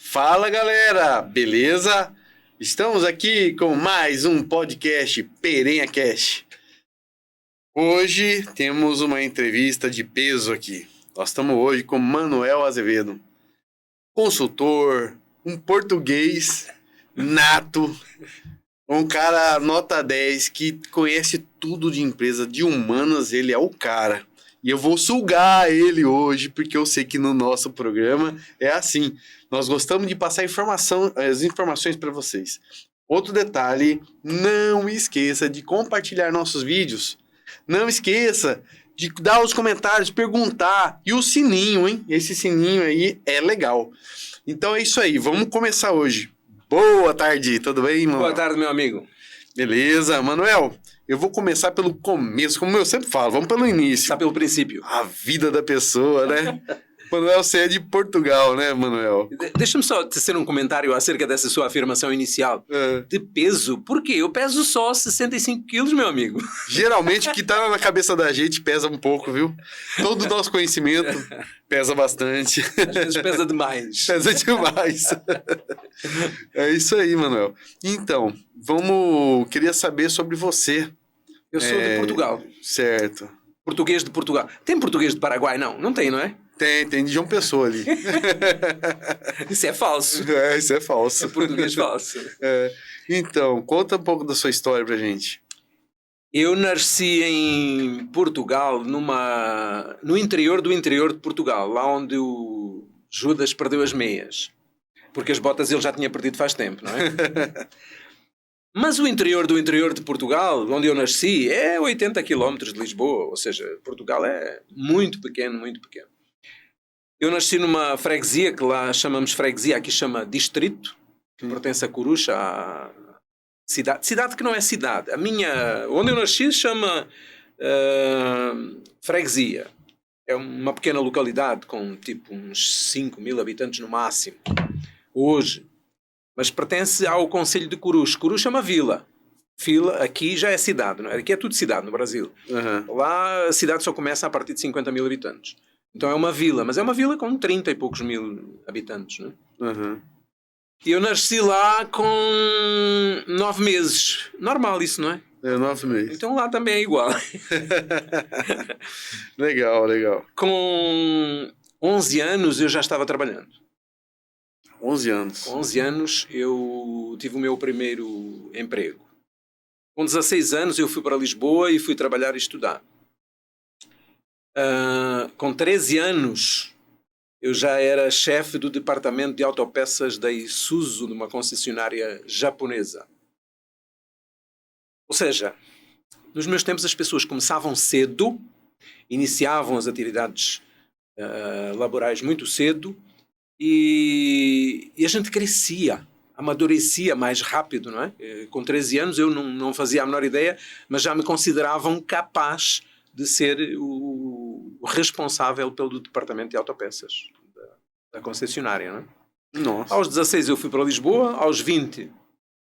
Fala galera, beleza? Estamos aqui com mais um podcast Perenha Cash. Hoje temos uma entrevista de peso aqui. Nós estamos hoje com Manuel Azevedo, consultor, um português nato, um cara nota 10 que conhece tudo de empresa, de humanas, ele é o cara. E eu vou sugar ele hoje, porque eu sei que no nosso programa é assim. Nós gostamos de passar as informações para vocês. Outro detalhe, não esqueça de compartilhar nossos vídeos. Não esqueça de dar os comentários, perguntar. E o sininho, hein? Esse sininho aí é legal. Então é isso aí, vamos começar hoje. Boa tarde, tudo bem, Manuel? Boa tarde, meu amigo. Beleza, Manuel? Eu vou começar pelo começo, como eu sempre falo, vamos pelo início. Tá pelo princípio. A vida da pessoa, né? Manuel, você é de Portugal, né, Manuel? Deixa-me só tecer um comentário acerca dessa sua afirmação inicial. De peso? Por quê? Eu peso só 65 quilos, meu amigo. Geralmente o que tá na cabeça da gente pesa um pouco, viu? Todo o nosso conhecimento pesa bastante. Às vezes pesa demais. Pesa demais. É isso aí, Manuel. Então, queria saber sobre você. Eu sou de Portugal. Certo. Português de Portugal. Tem português de Paraguai? Não, não tem, não é? Tem de João Pessoa ali. Isso é falso. Isso é falso. É português falso. Então, conta um pouco da sua história pra gente. Eu nasci em Portugal, no interior do interior de Portugal, lá onde o Judas perdeu as meias. Porque as botas ele já tinha perdido faz tempo, não é? Mas o interior do interior de Portugal, onde eu nasci, é 80 km de Lisboa. Ou seja, Portugal é muito pequeno, muito pequeno. Eu nasci numa freguesia, que lá chamamos freguesia, aqui chama distrito, que pertence a Corucha, a cidade que não é cidade. Onde eu nasci se chama freguesia. É uma pequena localidade com tipo uns 5 mil habitantes no máximo, hoje. Mas pertence ao concelho de Corucha. Corucha é uma vila. Aqui já é cidade, não é? Aqui é tudo cidade no Brasil. Uhum. Lá a cidade só começa a partir de 50 mil habitantes. Então é uma vila, mas é uma vila com 30 e poucos mil habitantes, não é? Uhum. E eu nasci lá com 9 meses. Normal isso, não é? 9 meses. Então lá também é igual. Legal. Com 11 anos eu já estava trabalhando. 11 anos. Com 11 anos eu tive o meu primeiro emprego. Com 16 anos eu fui para Lisboa e fui trabalhar e estudar. Com 13 anos eu já era chefe do departamento de autopeças da Isuzu, de uma concessionária japonesa. Ou seja, nos meus tempos as pessoas começavam cedo, iniciavam as atividades laborais muito cedo e a gente crescia, amadurecia mais rápido, não é? Com 13 anos eu não fazia a menor ideia, mas já me consideravam capaz de ser o responsável pelo departamento de autopeças da concessionária, não é? Nossa. Aos 16 eu fui para Lisboa, aos 20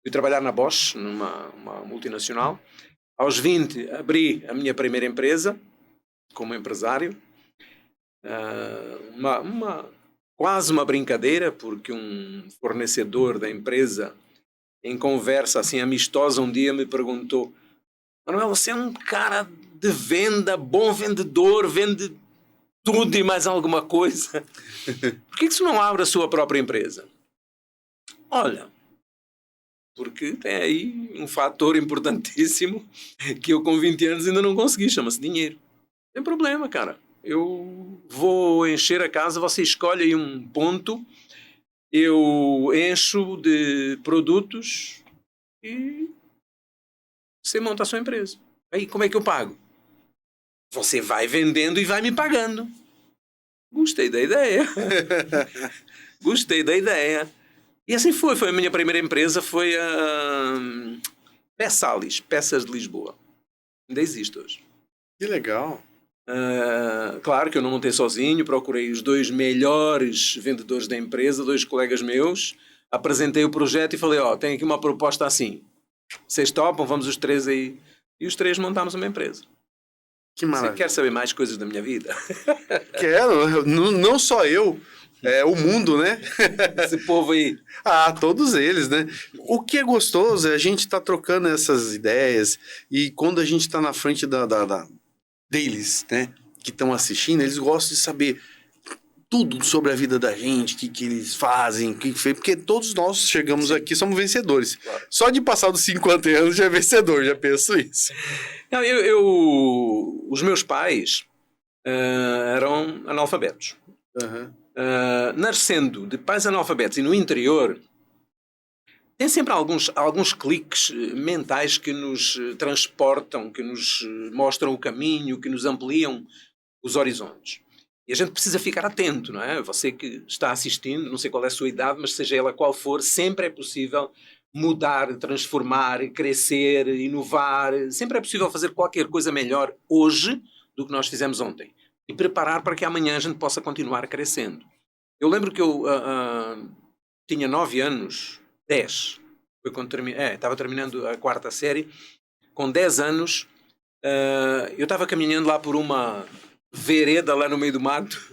fui trabalhar na Bosch, numa multinacional. Aos 20 abri a minha primeira empresa como empresário. Quase uma brincadeira, porque um fornecedor da empresa, em conversa assim amistosa, um dia me perguntou: Manuel, você é um cara de venda, bom vendedor, vende tudo e mais alguma coisa. Por que você não abre a sua própria empresa? Olha, porque tem aí um fator importantíssimo que eu com 20 anos ainda não consegui, chama-se dinheiro. Não tem problema, cara. Eu vou encher a casa, você escolhe aí um ponto, eu encho de produtos e você monta a sua empresa. Aí como é que eu pago? Você vai vendendo e vai me pagando. Gostei da ideia. Gostei da ideia. E assim foi a minha primeira empresa, foi a Peçalis, Peças de Lisboa. Ainda existe hoje. Que legal. Claro que eu não montei sozinho, procurei os 2 melhores vendedores da empresa, 2 colegas meus, apresentei o projeto e falei, tem aqui uma proposta assim. Vocês topam? Vamos os 3 aí. E os 3 montámos uma empresa. Que maravilha. Você quer saber mais coisas da minha vida? Quero. Não só eu. o mundo, né? Esse povo aí. Ah, todos eles, né? O que é gostoso é a gente estar trocando essas ideias e quando a gente está na frente deles, né? Que estão assistindo, eles gostam de saber tudo sobre a vida da gente, o que eles fazem, o que fez, porque todos nós chegamos aqui, somos vencedores. Claro. Só de passar dos 50 anos já é vencedor, já penso isso. Não, os meus pais eram analfabetos. Uhum. Nascendo de pais analfabetos e no interior, tem sempre alguns cliques mentais que nos transportam, que nos mostram o caminho, que nos ampliam os horizontes. E a gente precisa ficar atento, não é? Você que está assistindo, não sei qual é a sua idade, mas seja ela qual for, sempre é possível mudar, transformar, crescer, inovar. Sempre é possível fazer qualquer coisa melhor hoje do que nós fizemos ontem. E preparar para que amanhã a gente possa continuar crescendo. Eu lembro que eu tinha 9 anos, 10. Foi quando estava terminando a 4ª série. Com 10 anos, eu estava caminhando lá por uma vereda lá no meio do mato,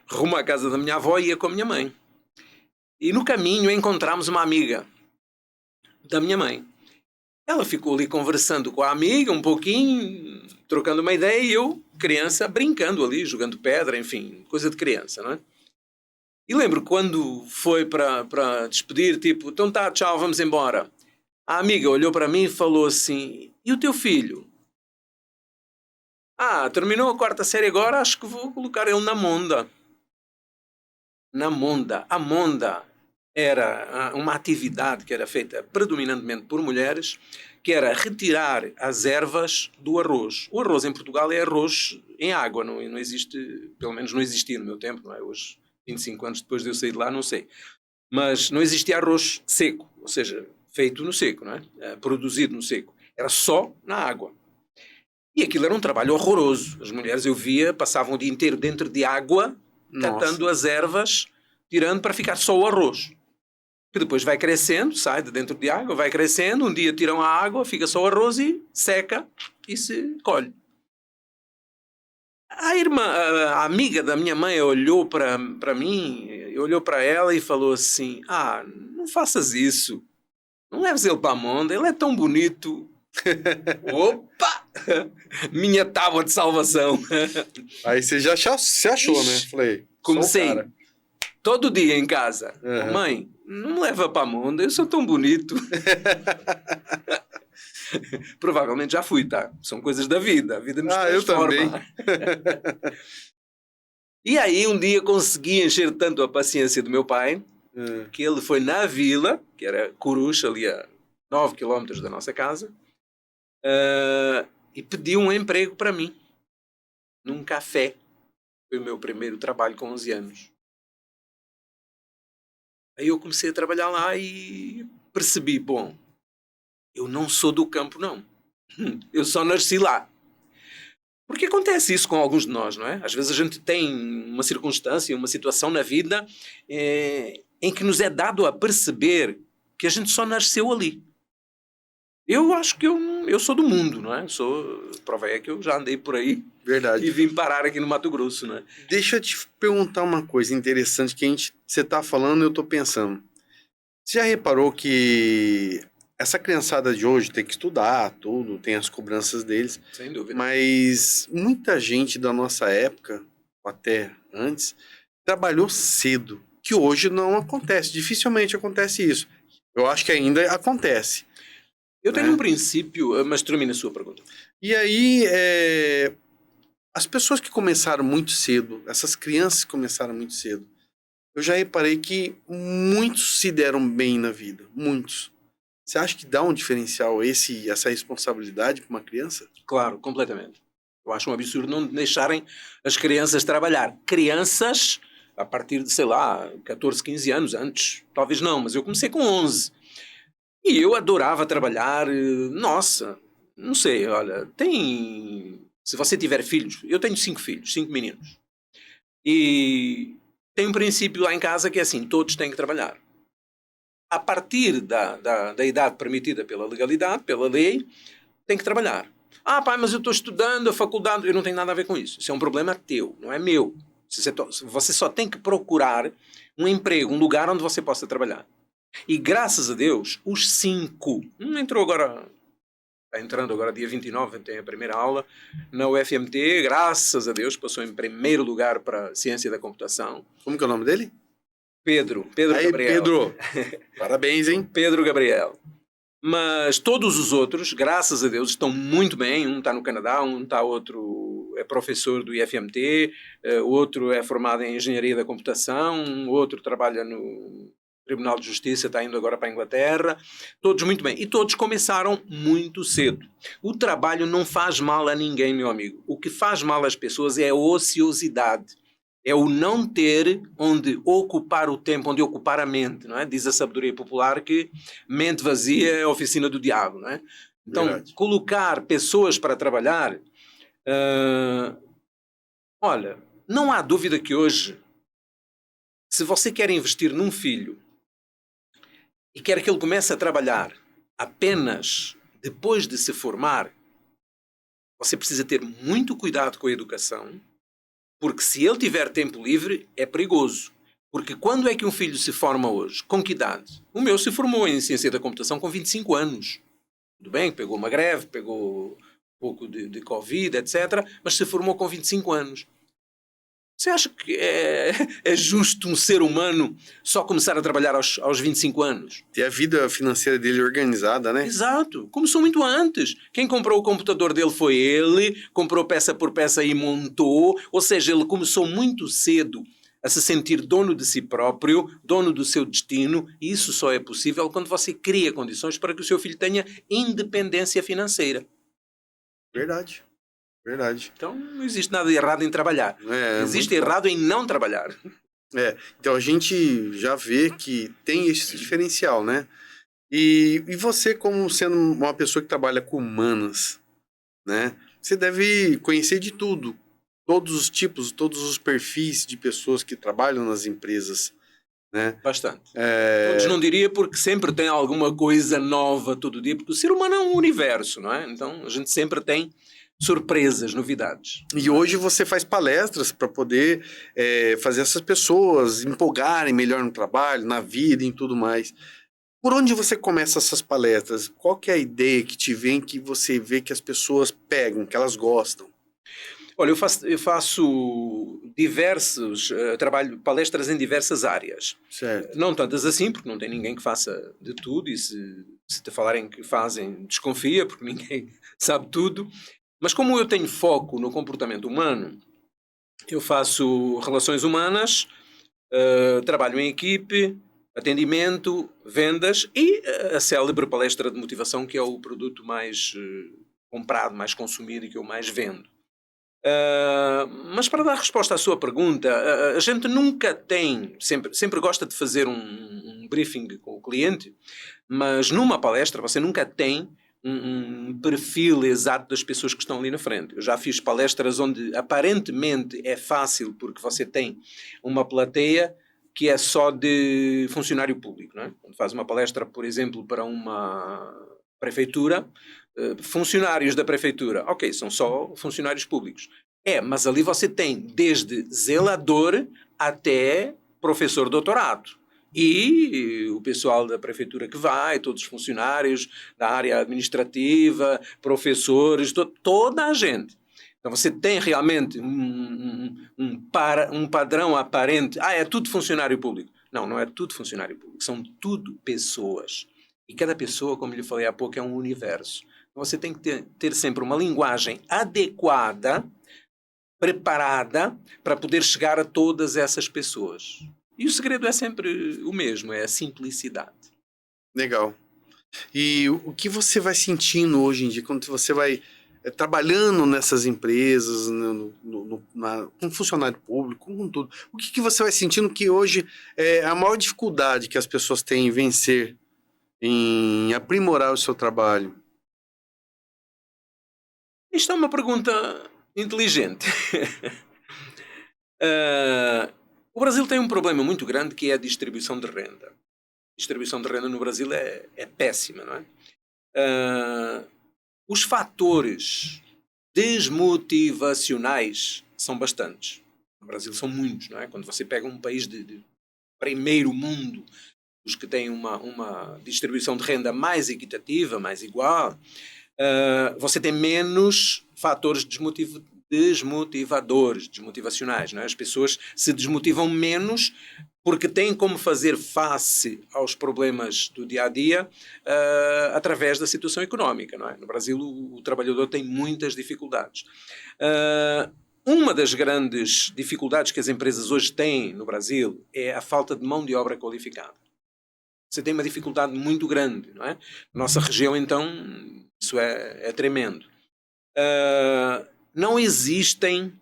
rumo à casa da minha avó, e ia com a minha mãe. E no caminho encontramos uma amiga da minha mãe. Ela ficou ali conversando com a amiga um pouquinho, trocando uma ideia, e eu, criança, brincando ali, jogando pedra, enfim, coisa de criança, não é? E lembro quando foi para despedir, tipo, então tá, tchau, vamos embora. A amiga olhou para mim e falou assim, e o teu filho? Terminou a 4ª série agora, acho que vou colocar ele na monda. Na monda. A monda era uma atividade que era feita predominantemente por mulheres, que era retirar as ervas do arroz. O arroz em Portugal é arroz em água, não existe, pelo menos não existia no meu tempo, não é? Hoje, 25 anos depois de eu sair de lá, não sei. Mas não existia arroz seco, ou seja, feito no seco, não é? Produzido no seco. Era só na água. E aquilo era um trabalho horroroso. As mulheres, eu via, passavam o dia inteiro dentro de água, catando as ervas, tirando para ficar só o arroz. Que depois vai crescendo, sai de dentro de água, vai crescendo, um dia tiram a água, fica só o arroz e seca e se colhe. A amiga da minha mãe olhou para mim, olhou para ela e falou assim, não faças isso. Não leves ele para a monda, ele é tão bonito. Opa! Minha tábua de salvação. Aí você já se achou, né? Falei, comecei todo dia em casa. Uhum. Mãe, não me leva para a monda, eu sou tão bonito. Provavelmente já fui, tá? São coisas da vida. A vida nos transforma. Eu também. E aí um dia consegui encher tanto a paciência do meu pai que ele foi na vila, que era Coruche, ali a 9 km da nossa casa, e pediu um emprego para mim num café. Foi o meu primeiro trabalho com 11 anos. Aí eu comecei a trabalhar lá e percebi, bom, eu não sou do campo, não. Eu só nasci lá. Porque acontece isso com alguns de nós, não é? Às vezes a gente tem uma circunstância, uma situação na vida em que nos é dado a perceber que a gente só nasceu ali. Eu acho que eu sou do mundo, não é? Prova é que eu já andei por aí. Verdade. E vim parar aqui no Mato Grosso, não é? Deixa eu te perguntar uma coisa interessante que você está falando e eu estou pensando. Você já reparou que essa criançada de hoje tem que estudar tudo, tem as cobranças deles. Sem dúvida. Mas muita gente da nossa época, até antes, trabalhou cedo, que hoje não acontece. Dificilmente acontece isso. Eu acho que ainda acontece. Eu tenho um princípio, mas termina a sua pergunta. E aí, as pessoas que começaram muito cedo, essas crianças que começaram muito cedo, eu já reparei que muitos se deram bem na vida. Muitos. Você acha que dá um diferencial essa responsabilidade para uma criança? Claro, completamente. Eu acho um absurdo não deixarem as crianças trabalhar. Crianças, a partir de, 14, 15 anos, antes, talvez não, mas eu comecei com 11. E eu adorava trabalhar. Nossa, não sei, olha, se você tiver filhos, eu tenho 5 filhos, 5 meninos. E tem um princípio lá em casa que é assim, todos têm que trabalhar. A partir da idade permitida pela legalidade, pela lei, tem que trabalhar. Pai, mas eu estou estudando a faculdade. Eu não tenho nada a ver com isso. Isso é um problema teu, não é meu. Você só tem que procurar um emprego, um lugar onde você possa trabalhar. E graças a Deus, os 5, está entrando agora dia 29, tem a primeira aula na UFMT, graças a Deus, passou em primeiro lugar para Ciência da Computação. Como que é o nome dele? Pedro Aí, Gabriel. Pedro, parabéns, hein? Pedro Gabriel. Mas todos os outros, graças a Deus, estão muito bem. Um está no Canadá, outro é professor do IFMT, outro é formado em Engenharia da Computação, outro trabalha no Tribunal de Justiça, está indo agora para a Inglaterra. Todos muito bem. E todos começaram muito cedo. O trabalho não faz mal a ninguém, meu amigo. O que faz mal às pessoas é a ociosidade. É o não ter onde ocupar o tempo, onde ocupar a mente, não é? Diz a sabedoria popular que mente vazia é a oficina do diabo, não é? Então, Verdade. colocar pessoas para trabalhar, olha, não há dúvida que hoje, se você quer investir num filho e quer que ele comece a trabalhar apenas depois de se formar, você precisa ter muito cuidado com a educação, porque se ele tiver tempo livre, é perigoso. Porque quando é que um filho se forma hoje? Com que idade? O meu se formou em Ciência da Computação com 25 anos. Tudo bem, pegou uma greve, pegou um pouco de Covid, etc. Mas se formou com 25 anos. Você acha que é justo um ser humano só começar a trabalhar aos 25 anos? Ter a vida financeira dele organizada, né? Exato. Começou muito antes. Quem comprou o computador dele foi ele, comprou peça por peça e montou. Ou seja, ele começou muito cedo a se sentir dono de si próprio, dono do seu destino, e isso só é possível quando você cria condições para que o seu filho tenha independência financeira. Verdade. Verdade. Então, não existe nada de errado em trabalhar. Existe errado em não trabalhar. Então a gente já vê que tem esse diferencial, né? E você, como sendo uma pessoa que trabalha com humanas, né? Você deve conhecer de tudo. Todos os tipos, todos os perfis de pessoas que trabalham nas empresas, né? Bastante. Todos não diria, porque sempre tem alguma coisa nova todo dia, porque o ser humano é um universo, não é? Então a gente sempre tem surpresas, novidades. E hoje você faz palestras para poder fazer essas pessoas empolgarem melhor no trabalho, na vida e em tudo mais. Por onde você começa essas palestras? Qual que é a ideia que te vem, que você vê que as pessoas pegam, que elas gostam? Olha, eu faço diversos, trabalho palestras em diversas áreas. Certo. Não tantas assim, porque não tem ninguém que faça de tudo, e se te falarem que fazem, desconfia, porque ninguém sabe tudo. Mas como eu tenho foco no comportamento humano, eu faço relações humanas, trabalho em equipe, atendimento, vendas e a célebre palestra de motivação, que é o produto mais comprado, mais consumido e que eu mais vendo. Mas para dar resposta à sua pergunta, a gente nunca tem, sempre gosta de fazer um briefing com o cliente, mas numa palestra você nunca tem um perfil exato das pessoas que estão ali na frente. Eu já fiz palestras onde aparentemente é fácil, porque você tem uma plateia que é só de funcionário público, não é? Quando faz uma palestra, por exemplo, para uma prefeitura, funcionários da prefeitura, ok, são só funcionários públicos. Mas ali você tem desde zelador até professor doutorado. E o pessoal da prefeitura que vai, todos os funcionários da área administrativa, professores, toda a gente. Então você tem realmente um padrão aparente. É tudo funcionário público. Não, não é tudo funcionário público. São tudo pessoas. E cada pessoa, como lhe falei há pouco, é um universo. Então você tem que ter sempre uma linguagem adequada, preparada, para poder chegar a todas essas pessoas. E o segredo é sempre o mesmo, é a simplicidade. Legal. E o que você vai sentindo hoje em dia, quando você vai trabalhando nessas empresas, com funcionário público, com tudo, o que você vai sentindo que hoje é a maior dificuldade que as pessoas têm em vencer, em aprimorar o seu trabalho? Isto é uma pergunta inteligente. O Brasil tem um problema muito grande, que é a distribuição de renda. A distribuição de renda no Brasil é péssima, não é? Os fatores desmotivacionais são bastantes. No Brasil são muitos, não é? Quando você pega um país de primeiro mundo, os que têm uma distribuição de renda mais equitativa, mais igual, você tem menos fatores desmotivacionais, não é? As pessoas se desmotivam menos porque têm como fazer face aos problemas do dia-a-dia através da situação económica, não é? No Brasil o trabalhador tem muitas dificuldades. Uma das grandes dificuldades que as empresas hoje têm no Brasil é a falta de mão de obra qualificada. Você tem uma dificuldade muito grande, não é? Nossa região, então, isso é tremendo. Não existem,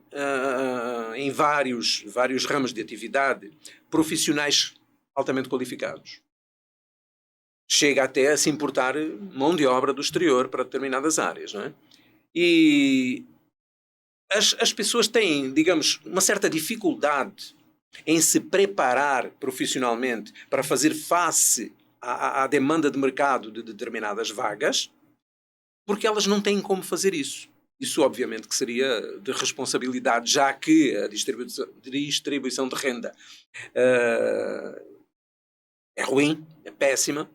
em vários ramos de atividade, profissionais altamente qualificados. Chega até a se importar mão de obra do exterior para determinadas áreas, não é? E as pessoas têm, digamos, uma certa dificuldade em se preparar profissionalmente para fazer face à demanda de mercado de determinadas vagas, porque elas não têm como fazer isso. Isso, obviamente, que seria de responsabilidade, já que a distribuição de renda é ruim, é péssima.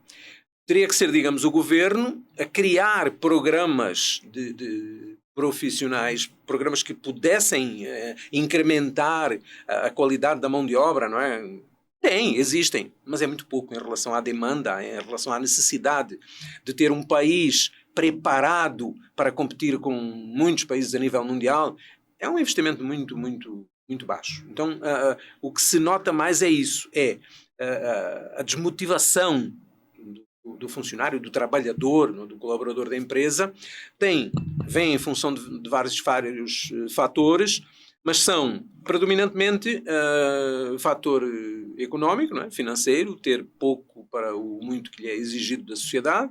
Teria que ser, digamos, o governo a criar programas de profissionais, programas que pudessem incrementar a qualidade da mão de obra, não é? Existem, mas é muito pouco em relação à demanda, em relação à necessidade de ter um país preparado para competir com muitos países a nível mundial. É um investimento muito, muito, muito baixo. Então, o que se nota mais é isso, é a desmotivação do funcionário, do trabalhador, do colaborador da empresa, vem em função de vários fatores, mas são predominantemente fator económico, não é? Financeiro, ter pouco para o muito que lhe é exigido da sociedade,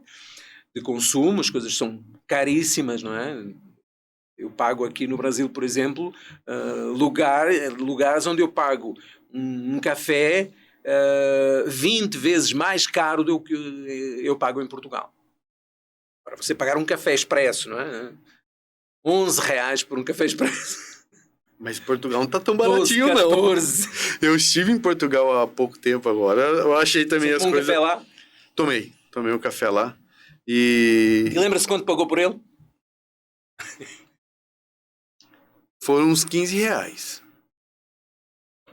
de consumo, as coisas são caríssimas, não é? Eu pago aqui no Brasil, por exemplo, lugares onde eu pago um café 20 vezes mais caro do que eu pago em Portugal. Para você pagar um café expresso, não é? 11 reais por um café expresso. Mas Portugal não tá tão baratinho, 12, 14. não. Eu estive em Portugal há pouco tempo agora. Eu achei também Você as tomou coisas... um café lá? Tomei um café lá. E lembra-se quanto pagou por ele? foram uns 15 reais.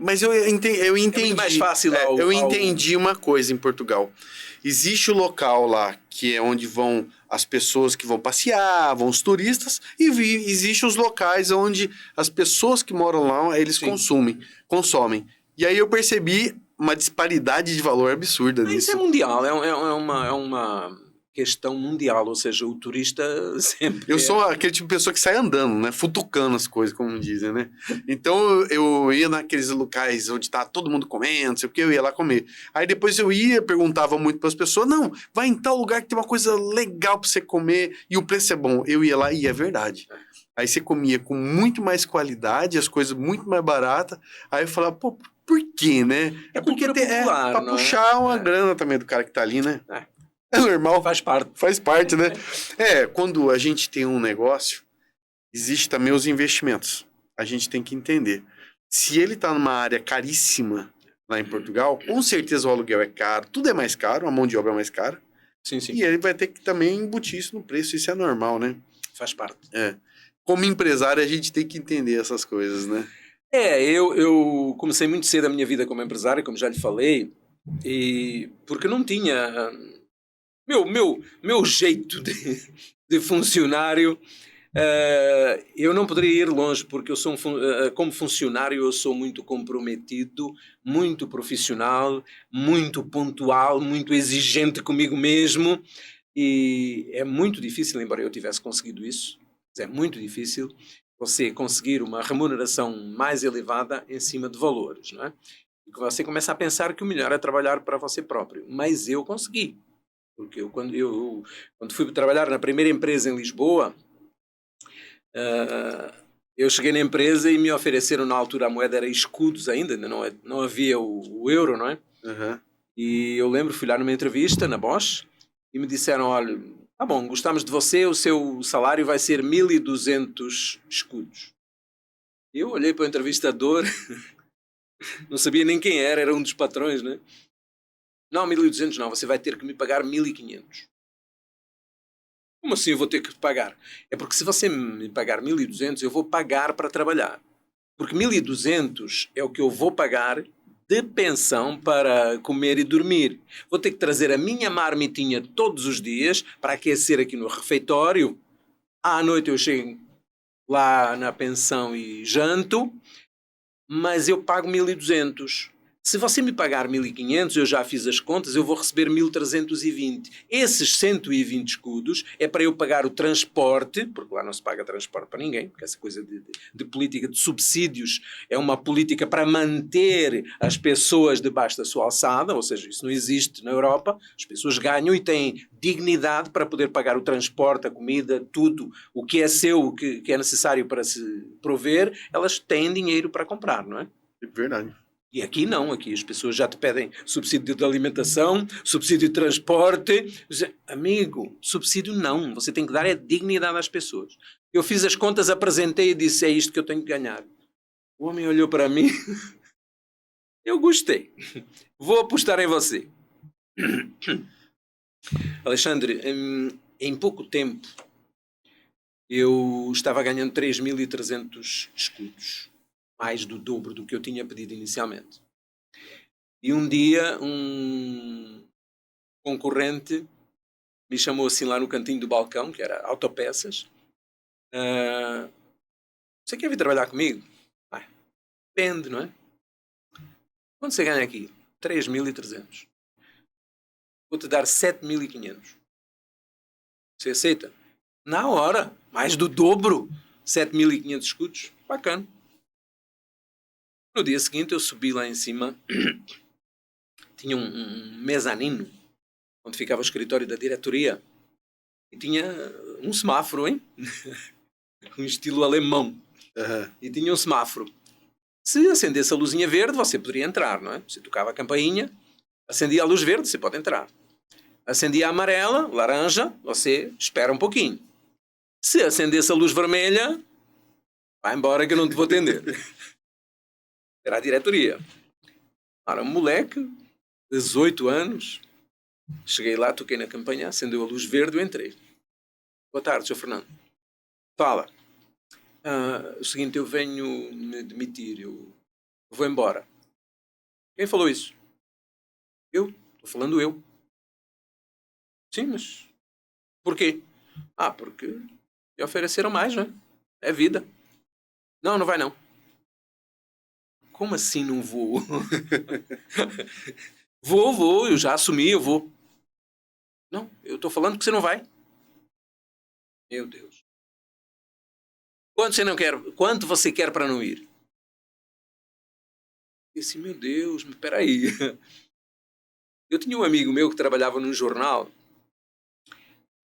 Mas eu entendi. É muito mais fácil eu entendi uma coisa em Portugal. Existe o local lá, que é onde vão as pessoas que vão passear, vão os turistas, e existe os locais onde as pessoas que moram lá, eles consomem. E aí eu percebi uma disparidade de valor absurda nisso. Isso é mundial, é uma questão mundial, ou seja, o turista sempre... Eu sou aquele tipo de pessoa que sai andando, né? Futucando as coisas, como dizem, né? Então, eu ia naqueles locais onde tá todo mundo comendo, não sei o que, eu ia lá comer. Aí depois eu perguntava muito para as pessoas, não, vai em tal lugar que tem uma coisa legal para você comer e o preço é bom. Eu ia lá e é verdade. Aí você comia com muito mais qualidade, as coisas muito mais baratas. Aí eu falava, pô, por quê, né? É porque é pra puxar uma grana também do cara que tá ali, né? É normal. Faz parte. Faz parte, né? Quando a gente tem um negócio, existe também os investimentos. A gente tem que entender. Se ele tá numa área caríssima lá em Portugal, com certeza o aluguel é caro, tudo é mais caro, a mão de obra é mais cara. Sim. E ele vai ter que também embutir isso no preço, isso é normal, né? Faz parte. Como empresário, a gente tem que entender essas coisas, né? Eu comecei muito cedo a minha vida como empresário, como já lhe falei, porque não tinha... Meu jeito de funcionário, eu não poderia ir longe, porque eu sou como funcionário eu sou muito comprometido, muito profissional, muito pontual, muito exigente comigo mesmo, e é muito difícil, embora eu tivesse conseguido isso, é muito difícil você conseguir uma remuneração mais elevada em cima de valores, não é? E você começa a pensar que o melhor é trabalhar para você próprio, mas eu consegui. Porque quando fui trabalhar na primeira empresa em Lisboa, eu cheguei na empresa e me ofereceram, na altura a moeda era escudos ainda não havia o euro, não é? Uhum. E eu lembro, fui lá numa entrevista na Bosch e me disseram, olha, tá bom, gostamos de você, o seu salário vai ser 1.200 escudos. Eu olhei para o entrevistador, não sabia nem quem era um dos patrões, né? Não, 1.200 não, você vai ter que me pagar 1.500. Como assim eu vou ter que pagar? É porque se você me pagar 1.200, eu vou pagar para trabalhar. Porque 1.200 é o que eu vou pagar de pensão para comer e dormir. Vou ter que trazer a minha marmitinha todos os dias para aquecer aqui no refeitório. À noite eu chego lá na pensão e janto, mas eu pago 1.200. Se você me pagar 1.500, eu já fiz as contas, eu vou receber 1.320. Esses 120 escudos é para eu pagar o transporte, porque lá não se paga transporte para ninguém, porque essa coisa de política de subsídios é uma política para manter as pessoas debaixo da sua alçada, ou seja, isso não existe na Europa. As pessoas ganham e têm dignidade para poder pagar o transporte, a comida, tudo o que é seu, o que é necessário para se prover, elas têm dinheiro para comprar, não é? É verdade. E aqui não, aqui as pessoas já te pedem subsídio de alimentação, subsídio de transporte. Amigo, subsídio não, você tem que dar dignidade às pessoas. Eu fiz as contas, apresentei e disse, é isto que eu tenho que ganhar. O homem olhou para mim, eu gostei, vou apostar em você. Alexandre, em pouco tempo, eu estava ganhando 3.300 escudos. Mais do dobro do que eu tinha pedido inicialmente. E um dia um concorrente me chamou assim lá no cantinho do balcão, que era autopeças. Você quer vir trabalhar comigo? Depende, não é? Quanto você ganha aqui? 3.300. Vou-te dar 7.500. Você aceita? Na hora. Mais do dobro. 7.500 escudos. Bacana. No dia seguinte eu subi lá em cima, tinha um mezanino, onde ficava o escritório da diretoria, e tinha um semáforo, hein? Um estilo alemão. Uhum. E tinha um semáforo. Se acendesse a luzinha verde, você poderia entrar, não é? Você tocava a campainha, acendia a luz verde, você pode entrar. Acendia a amarela, laranja, você espera um pouquinho. Se acendesse a luz vermelha, vai embora que eu não te vou atender. Era a diretoria. Era um moleque, 18 anos. Cheguei lá, toquei na campanha, acendeu a luz verde, eu entrei. Boa tarde, Sr. Fernando. Fala. O seguinte, eu venho me demitir, eu vou embora. Quem falou isso? Eu. Estou falando eu. Sim, mas por quê? Porque me ofereceram mais, não é? É vida. Não, não vai não. Como assim não vou? Vou, eu já assumi, eu vou. Não, eu estou falando que você não vai. Meu Deus. Quanto você quer para não ir? Eu disse, meu Deus, mas peraí. Eu tinha um amigo meu que trabalhava num jornal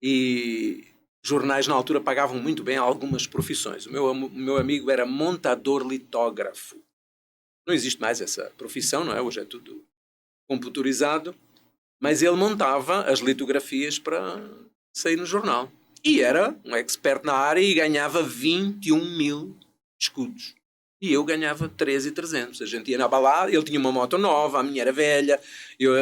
e jornais na altura pagavam muito bem algumas profissões. O meu amigo era montador litógrafo. Não existe mais essa profissão, não é? Hoje é tudo computurizado. Mas ele montava as litografias para sair no jornal. E era um expert na área e ganhava 21.000 escudos. E eu ganhava 13.300. A gente ia na balada, ele tinha uma moto nova, a minha era velha.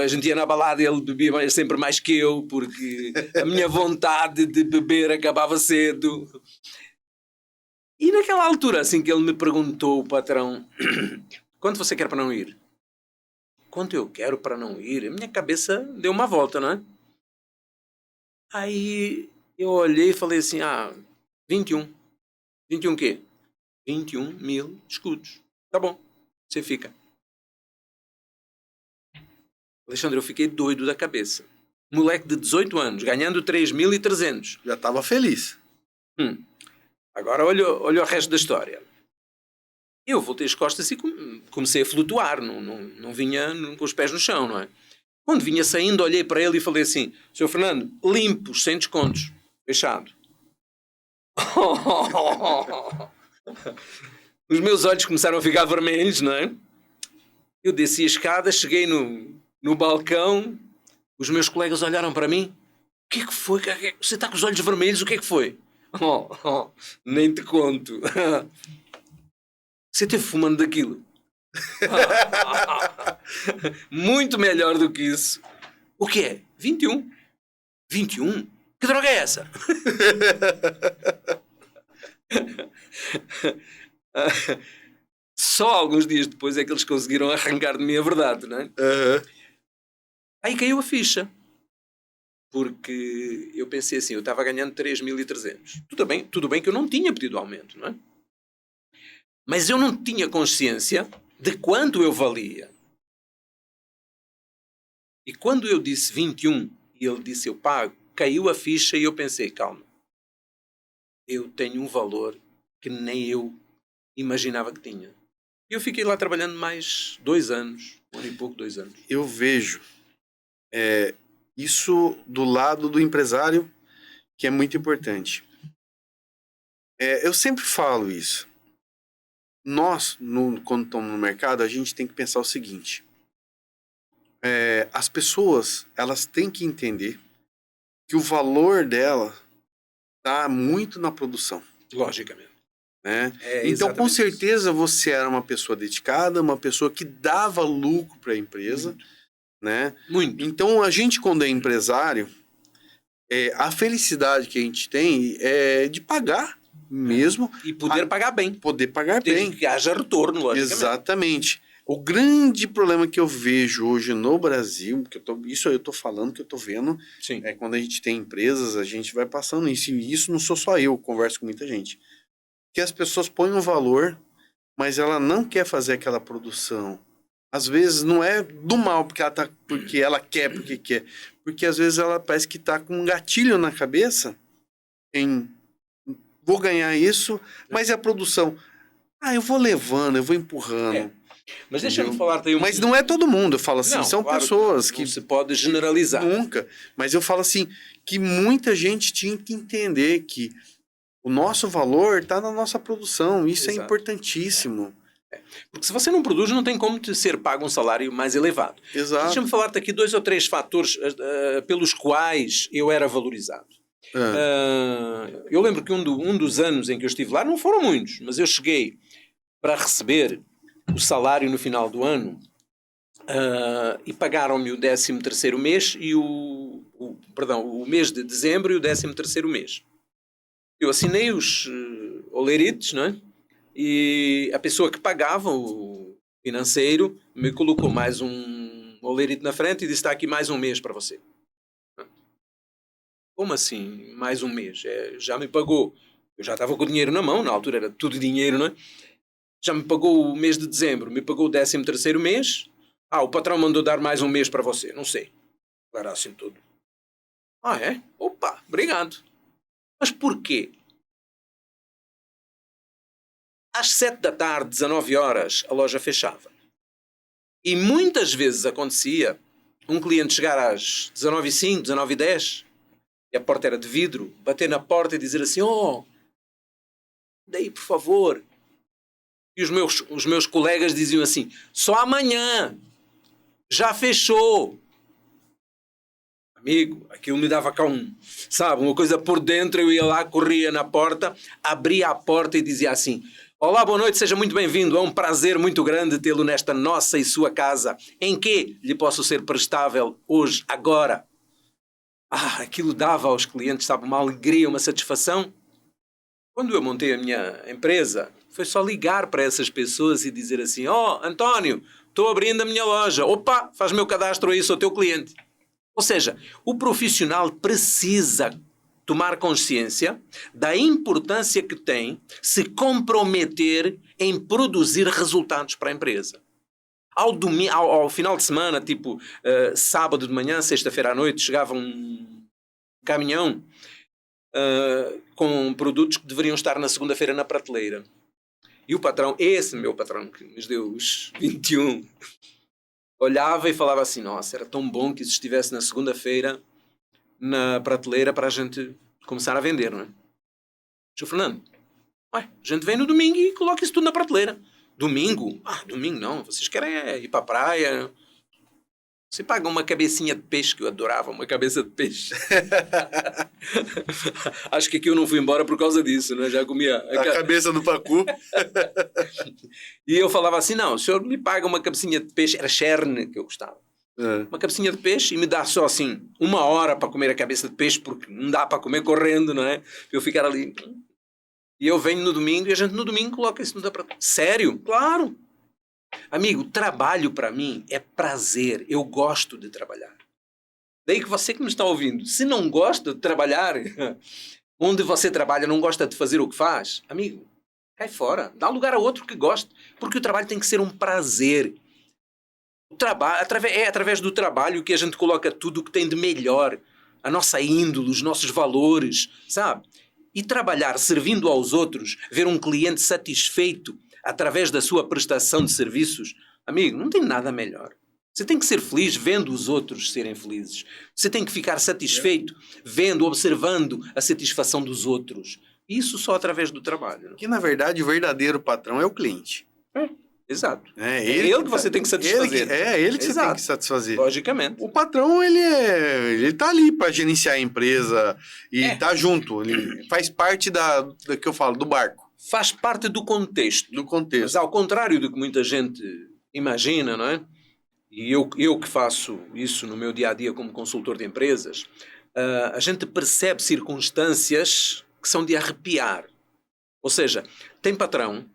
A gente ia na balada e ele bebia sempre mais que eu, porque a minha vontade de beber acabava cedo. E naquela altura, assim que ele me perguntou, o patrão, quanto você quer para não ir? Quanto eu quero para não ir? A minha cabeça deu uma volta, não é? Aí eu olhei e falei assim, 21. 21 o quê? 21.000 escudos. Tá bom, você fica. Alexandre, eu fiquei doido da cabeça. Moleque de 18 anos, ganhando 3.300. Já estava feliz. Agora olha o resto da história. Eu voltei as costas e comecei a flutuar. Não vinha com os pés no chão, não é? Quando vinha saindo, olhei para ele e falei assim, Sr. Fernando, limpos, sem descontos. Fechado. Os meus olhos começaram a ficar vermelhos, não é? Eu desci a escada, cheguei no balcão, os meus colegas olharam para mim. O que é que foi? Você está com os olhos vermelhos, o que é que foi? Nem te conto. você teve fumando daquilo. Muito melhor do que isso. O que é? 21. 21? Que droga é essa? Só alguns dias depois é que eles conseguiram arrancar de mim a verdade, não é? Aham. Aí caiu a ficha. Porque eu pensei assim, eu estava ganhando 3.300. Tudo bem que eu não tinha pedido aumento, não é? Mas eu não tinha consciência de quanto eu valia. E quando eu disse 21 e ele disse eu pago, caiu a ficha e eu pensei, calma, eu tenho um valor que nem eu imaginava que tinha. E eu fiquei lá trabalhando mais 2 anos, 1 ano e pouco, 2 anos. Eu vejo isso do lado do empresário, que é muito importante. Eu sempre falo isso. Nós, quando estamos no mercado, a gente tem que pensar o seguinte. As pessoas, elas têm que entender que o valor dela está muito na produção. Logicamente. Né? Então, com certeza, você era uma pessoa dedicada, uma pessoa que dava lucro para a empresa. Né? Muito. Então, a gente, quando é empresário, a felicidade que a gente tem é de pagar mesmo. E poder pagar bem. Poder pagar bem. Que haja retorno, logicamente. Exatamente. O grande problema que eu vejo hoje no Brasil, isso eu estou falando, que eu estou vendo, Sim. Quando a gente tem empresas, a gente vai passando isso. E isso não sou só eu converso com muita gente. Que as pessoas põem um valor, mas ela não quer fazer aquela produção. Às vezes não é do mal, porque ela quer, porque quer. Porque às vezes ela parece que está com um gatilho na cabeça em vou ganhar isso, mas é a produção. Eu vou levando, eu vou empurrando. Mas deixa-me falar-te aí Mas não é todo mundo, eu falo assim, não, são claro pessoas que... Não se pode generalizar. Nunca. Mas eu falo assim, que muita gente tinha que entender que o nosso valor está na nossa produção. Isso Exato. É importantíssimo. Porque se você não produz, não tem como te ser pago um salário mais elevado. Exato. Deixa-me falar-te aqui 2 ou 3 fatores pelos quais eu era valorizado. Eu lembro que um dos anos em que eu estive lá, não foram muitos, mas eu cheguei para receber o salário no final do ano e pagaram-me o 13º mês e o mês de dezembro e o 13º mês. Eu assinei os olerites, não é? E a pessoa que pagava, o financeiro, me colocou mais um olerite na frente e disse, está aqui mais um mês para você. Como assim, mais um mês? Já me pagou. Eu já estava com o dinheiro na mão, na altura era tudo dinheiro, não é? Já me pagou o mês de dezembro, me pagou o 13º mês. O patrão mandou dar mais um mês para você. Não sei. Era assim tudo. É? Opa, obrigado. Mas porquê? Às 7 da tarde, 19 horas, a loja fechava. E muitas vezes acontecia um cliente chegar às 19h05, 19h10, e a porta era de vidro, bater na porta e dizer assim, daí por favor. E os meus colegas diziam assim, só amanhã, já fechou. Amigo, aquilo me dava cá uma coisa por dentro. Eu ia lá, corria na porta, abria a porta e dizia assim, olá, boa noite, seja muito bem-vindo. É um prazer muito grande tê-lo nesta nossa e sua casa. Em que lhe posso ser prestável hoje, agora? Aquilo dava aos clientes, uma alegria, uma satisfação. Quando eu montei a minha empresa, foi só ligar para essas pessoas e dizer assim, António, estou abrindo a minha loja. Opa, faz meu cadastro aí, sou teu cliente. Ou seja, o profissional precisa tomar consciência da importância que tem se comprometer em produzir resultados para a empresa. Ao final de semana, tipo sábado de manhã, sexta-feira à noite, chegava um caminhão com produtos que deveriam estar na segunda-feira na prateleira. E o patrão, esse meu patrão que nos deu os 21, olhava e falava assim, nossa, era tão bom que isso estivesse na segunda-feira na prateleira para a gente começar a vender, não é? Sr. Fernando, a gente vem no domingo e coloca isso tudo na prateleira. Domingo? Domingo não, vocês querem ir para a praia. Você paga uma cabecinha de peixe, que eu adorava, uma cabeça de peixe. Acho que aqui eu não fui embora por causa disso, né? Já comia A cabeça do pacu. E eu falava assim, não, o senhor me paga uma cabecinha de peixe, era cherne que eu gostava. Uma cabecinha de peixe e me dá só assim 1 hora para comer a cabeça de peixe, porque não dá para comer correndo, não é? Eu ficar ali. E eu venho no domingo e a gente no domingo coloca isso no prato. Sério? Claro! Amigo, trabalho para mim é prazer. Eu gosto de trabalhar. Daí que você que me está ouvindo, se não gosta de trabalhar, onde você trabalha não gosta de fazer o que faz, amigo, cai fora. Dá lugar a outro que goste. Porque o trabalho tem que ser um prazer. O trabalho, é através do trabalho que a gente coloca tudo o que tem de melhor. A nossa índole, os nossos valores, sabe? E trabalhar servindo aos outros, ver um cliente satisfeito através da sua prestação de serviços, amigo, não tem nada melhor. Você tem que ser feliz vendo os outros serem felizes. Você tem que ficar satisfeito vendo, observando a satisfação dos outros. Isso só através do trabalho. Que, na verdade, o verdadeiro patrão é o cliente. Exato. É ele que você tem que satisfazer. Ele que você tem que satisfazer. Logicamente. O patrão, ele tá ali para gerenciar a empresa e tá junto. Ele faz parte da que eu falo, do barco. Faz parte do contexto. Do contexto. Mas ao contrário do que muita gente imagina, não é? E eu que faço isso no meu dia-a-dia como consultor de empresas, a gente percebe circunstâncias que são de arrepiar. Ou seja, tem patrão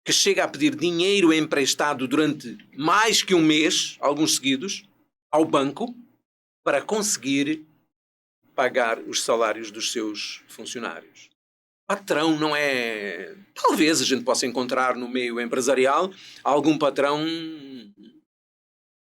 que chega a pedir dinheiro emprestado durante mais que 1 mês, alguns seguidos, ao banco, para conseguir pagar os salários dos seus funcionários. Patrão não é... Talvez a gente possa encontrar no meio empresarial algum patrão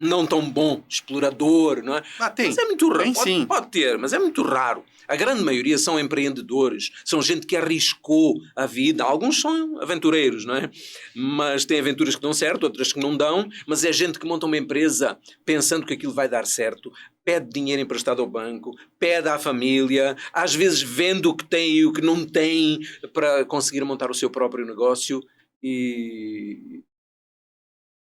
não tão bom, explorador, não é? Tem. Mas é muito raro. Sim. Pode ter, mas é muito raro. A grande maioria são empreendedores, são gente que arriscou a vida. Alguns são aventureiros, não é? Mas tem aventuras que dão certo, outras que não dão, mas é gente que monta uma empresa pensando que aquilo vai dar certo, pede dinheiro emprestado ao banco, pede à família, às vezes vende o que tem e o que não tem para conseguir montar o seu próprio negócio e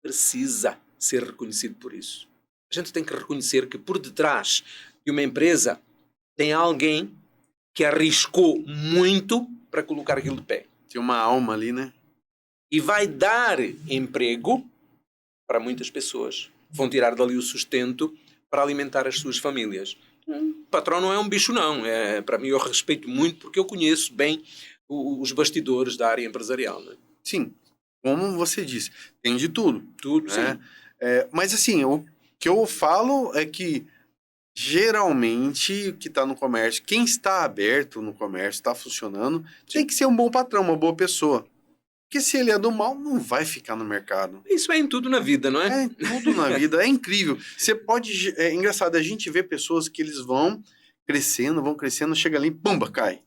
precisa ser reconhecido por isso. A gente tem que reconhecer que por detrás de uma empresa tem alguém que arriscou muito para colocar aquilo de pé. Tem uma alma ali, né? E vai dar emprego para muitas pessoas. Vão tirar dali o sustento para alimentar as suas famílias. O patrão não é um bicho, não. Para mim, eu respeito muito porque eu conheço bem os bastidores da área empresarial. Né? Sim, como você disse, tem de tudo. Tudo, né? sim. Mas assim, o que eu falo é que geralmente o que está no comércio, quem está aberto no comércio, está funcionando, tem que ser um bom patrão, uma boa pessoa. Porque se ele é do mal, não vai ficar no mercado. Isso é em tudo na vida, não é? É em tudo na vida, é incrível. Você pode... É engraçado, a gente vê pessoas que eles vão crescendo, chega ali e pumba, cai.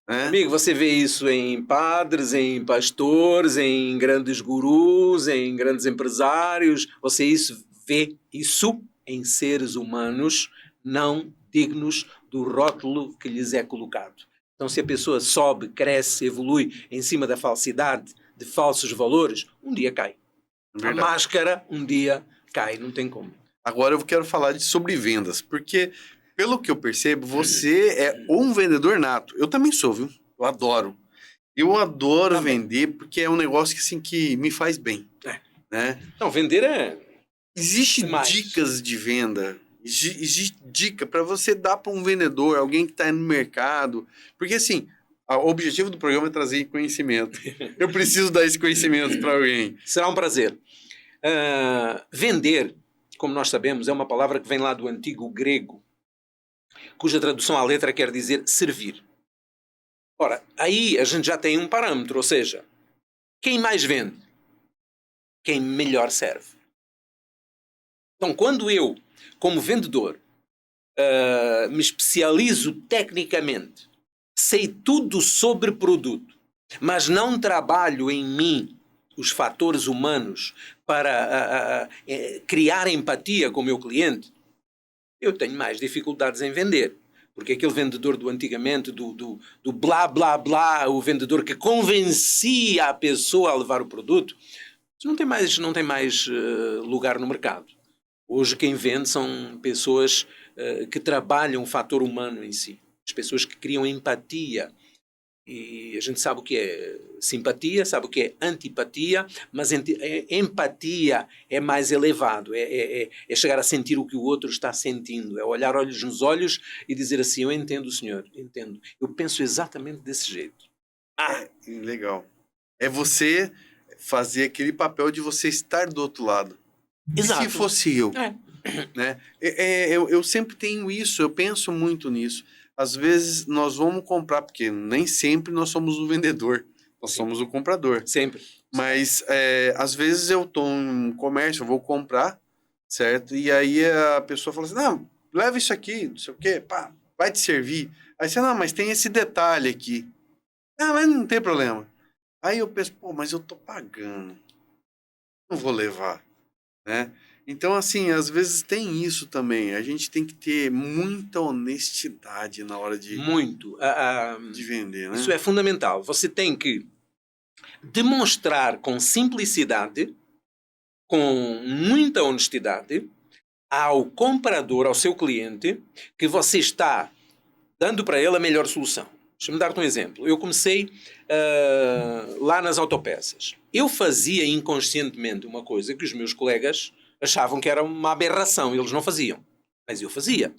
Amigo, você vê isso em padres, em pastores, em grandes gurus, em grandes empresários. Você vê isso em seres humanos não dignos do rótulo que lhes é colocado. Então, se a pessoa sobe, cresce, evolui em cima da falsidade, de falsos valores, um dia cai. Verdade. A máscara, um dia cai, não tem como. Agora eu quero falar sobre vendas, porque, pelo que eu percebo, você é um vendedor nato. Eu também sou, viu? Eu adoro. Eu adoro vender, porque é um negócio que, assim, que me faz bem. Né? Não, vender é... Existem dicas de venda. Existe dica para você dar para um vendedor, alguém que está no mercado. Porque, assim, o objetivo do programa é trazer conhecimento. Eu preciso dar esse conhecimento para alguém. Será um prazer. Vender, como nós sabemos, é uma palavra que vem lá do antigo grego, cuja tradução à letra quer dizer servir. Ora, aí a gente já tem um parâmetro, ou seja, quem mais vende? Quem melhor serve. Então, quando eu, como vendedor, me especializo tecnicamente, sei tudo sobre produto, mas não trabalho em mim os fatores humanos para criar empatia com o meu cliente, eu tenho mais dificuldades em vender. Porque aquele vendedor do antigamente, do blá, blá, blá, o vendedor que convencia a pessoa a levar o produto, não tem mais lugar no mercado. Hoje quem vende são pessoas que trabalham o fator humano em si. As pessoas que criam empatia. E a gente sabe o que é simpatia, sabe o que é antipatia, mas empatia é mais elevado, é chegar a sentir o que o outro está sentindo, é olhar olhos nos olhos e dizer assim, eu entendo o senhor, entendo. Eu penso exatamente desse jeito. Legal. É você fazer aquele papel de você estar do outro lado. Exato. E se fosse eu? Né? Eu sempre tenho isso, eu penso muito nisso. Às vezes nós vamos comprar, porque nem sempre nós somos o vendedor, nós somos o comprador. Sempre. Mas às vezes eu estou em um comércio, eu vou comprar, certo? E aí a pessoa fala assim, não, leva isso aqui, não sei o quê, pá, vai te servir. Aí você, não, mas tem esse detalhe aqui. Ah, mas não tem problema. Aí eu penso, pô, mas eu tô pagando, não vou levar, né? Então, assim, às vezes tem isso também. A gente tem que ter muita honestidade na hora de vender, né? Isso é fundamental. Você tem que demonstrar com simplicidade, com muita honestidade, ao comprador, ao seu cliente, que você está dando para ele a melhor solução. Deixa-me dar-te um exemplo. Eu comecei lá nas autopeças. Eu fazia inconscientemente uma coisa que os meus colegas achavam que era uma aberração. Eles não faziam. Mas eu fazia.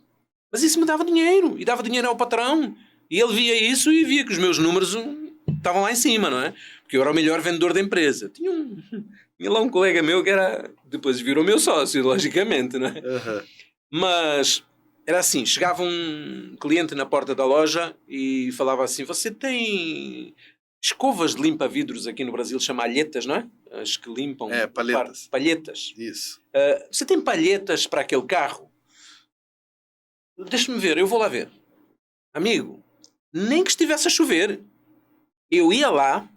Mas isso me dava dinheiro. E dava dinheiro ao patrão. E ele via isso e via que os meus números estavam lá em cima, não é? Porque eu era o melhor vendedor da empresa. Tinha lá um colega meu que era... Depois virou meu sócio, logicamente, não é? Uhum. Mas... Era assim, chegava um cliente na porta da loja e falava assim, você tem escovas de limpa-vidros aqui no Brasil, chama alhetas, não é? As que limpam... palhetas. Palhetas. Isso. Você tem palhetas para aquele carro? Deixa-me ver, eu vou lá ver. Amigo, nem que estivesse a chover. Eu ia lá,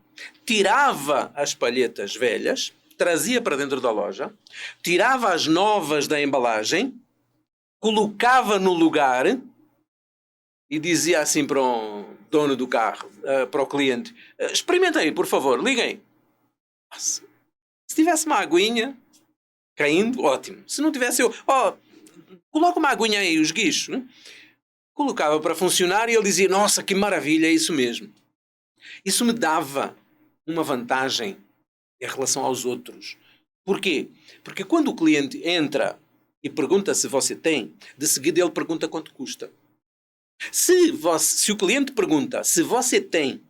tirava as palhetas velhas, trazia para dentro da loja, tirava as novas da embalagem, colocava no lugar e dizia assim para o dono do carro, para o cliente, experimenta aí, por favor, liguem. Se tivesse uma aguinha caindo, ótimo. Se não tivesse, coloca uma aguinha aí, os guichos. Né? Colocava para funcionar e ele dizia, nossa, que maravilha, é isso mesmo. Isso me dava uma vantagem em relação aos outros. Porquê? Porque quando o cliente entra e pergunta se você tem, de seguida ele pergunta quanto custa. Se o cliente pergunta se você tem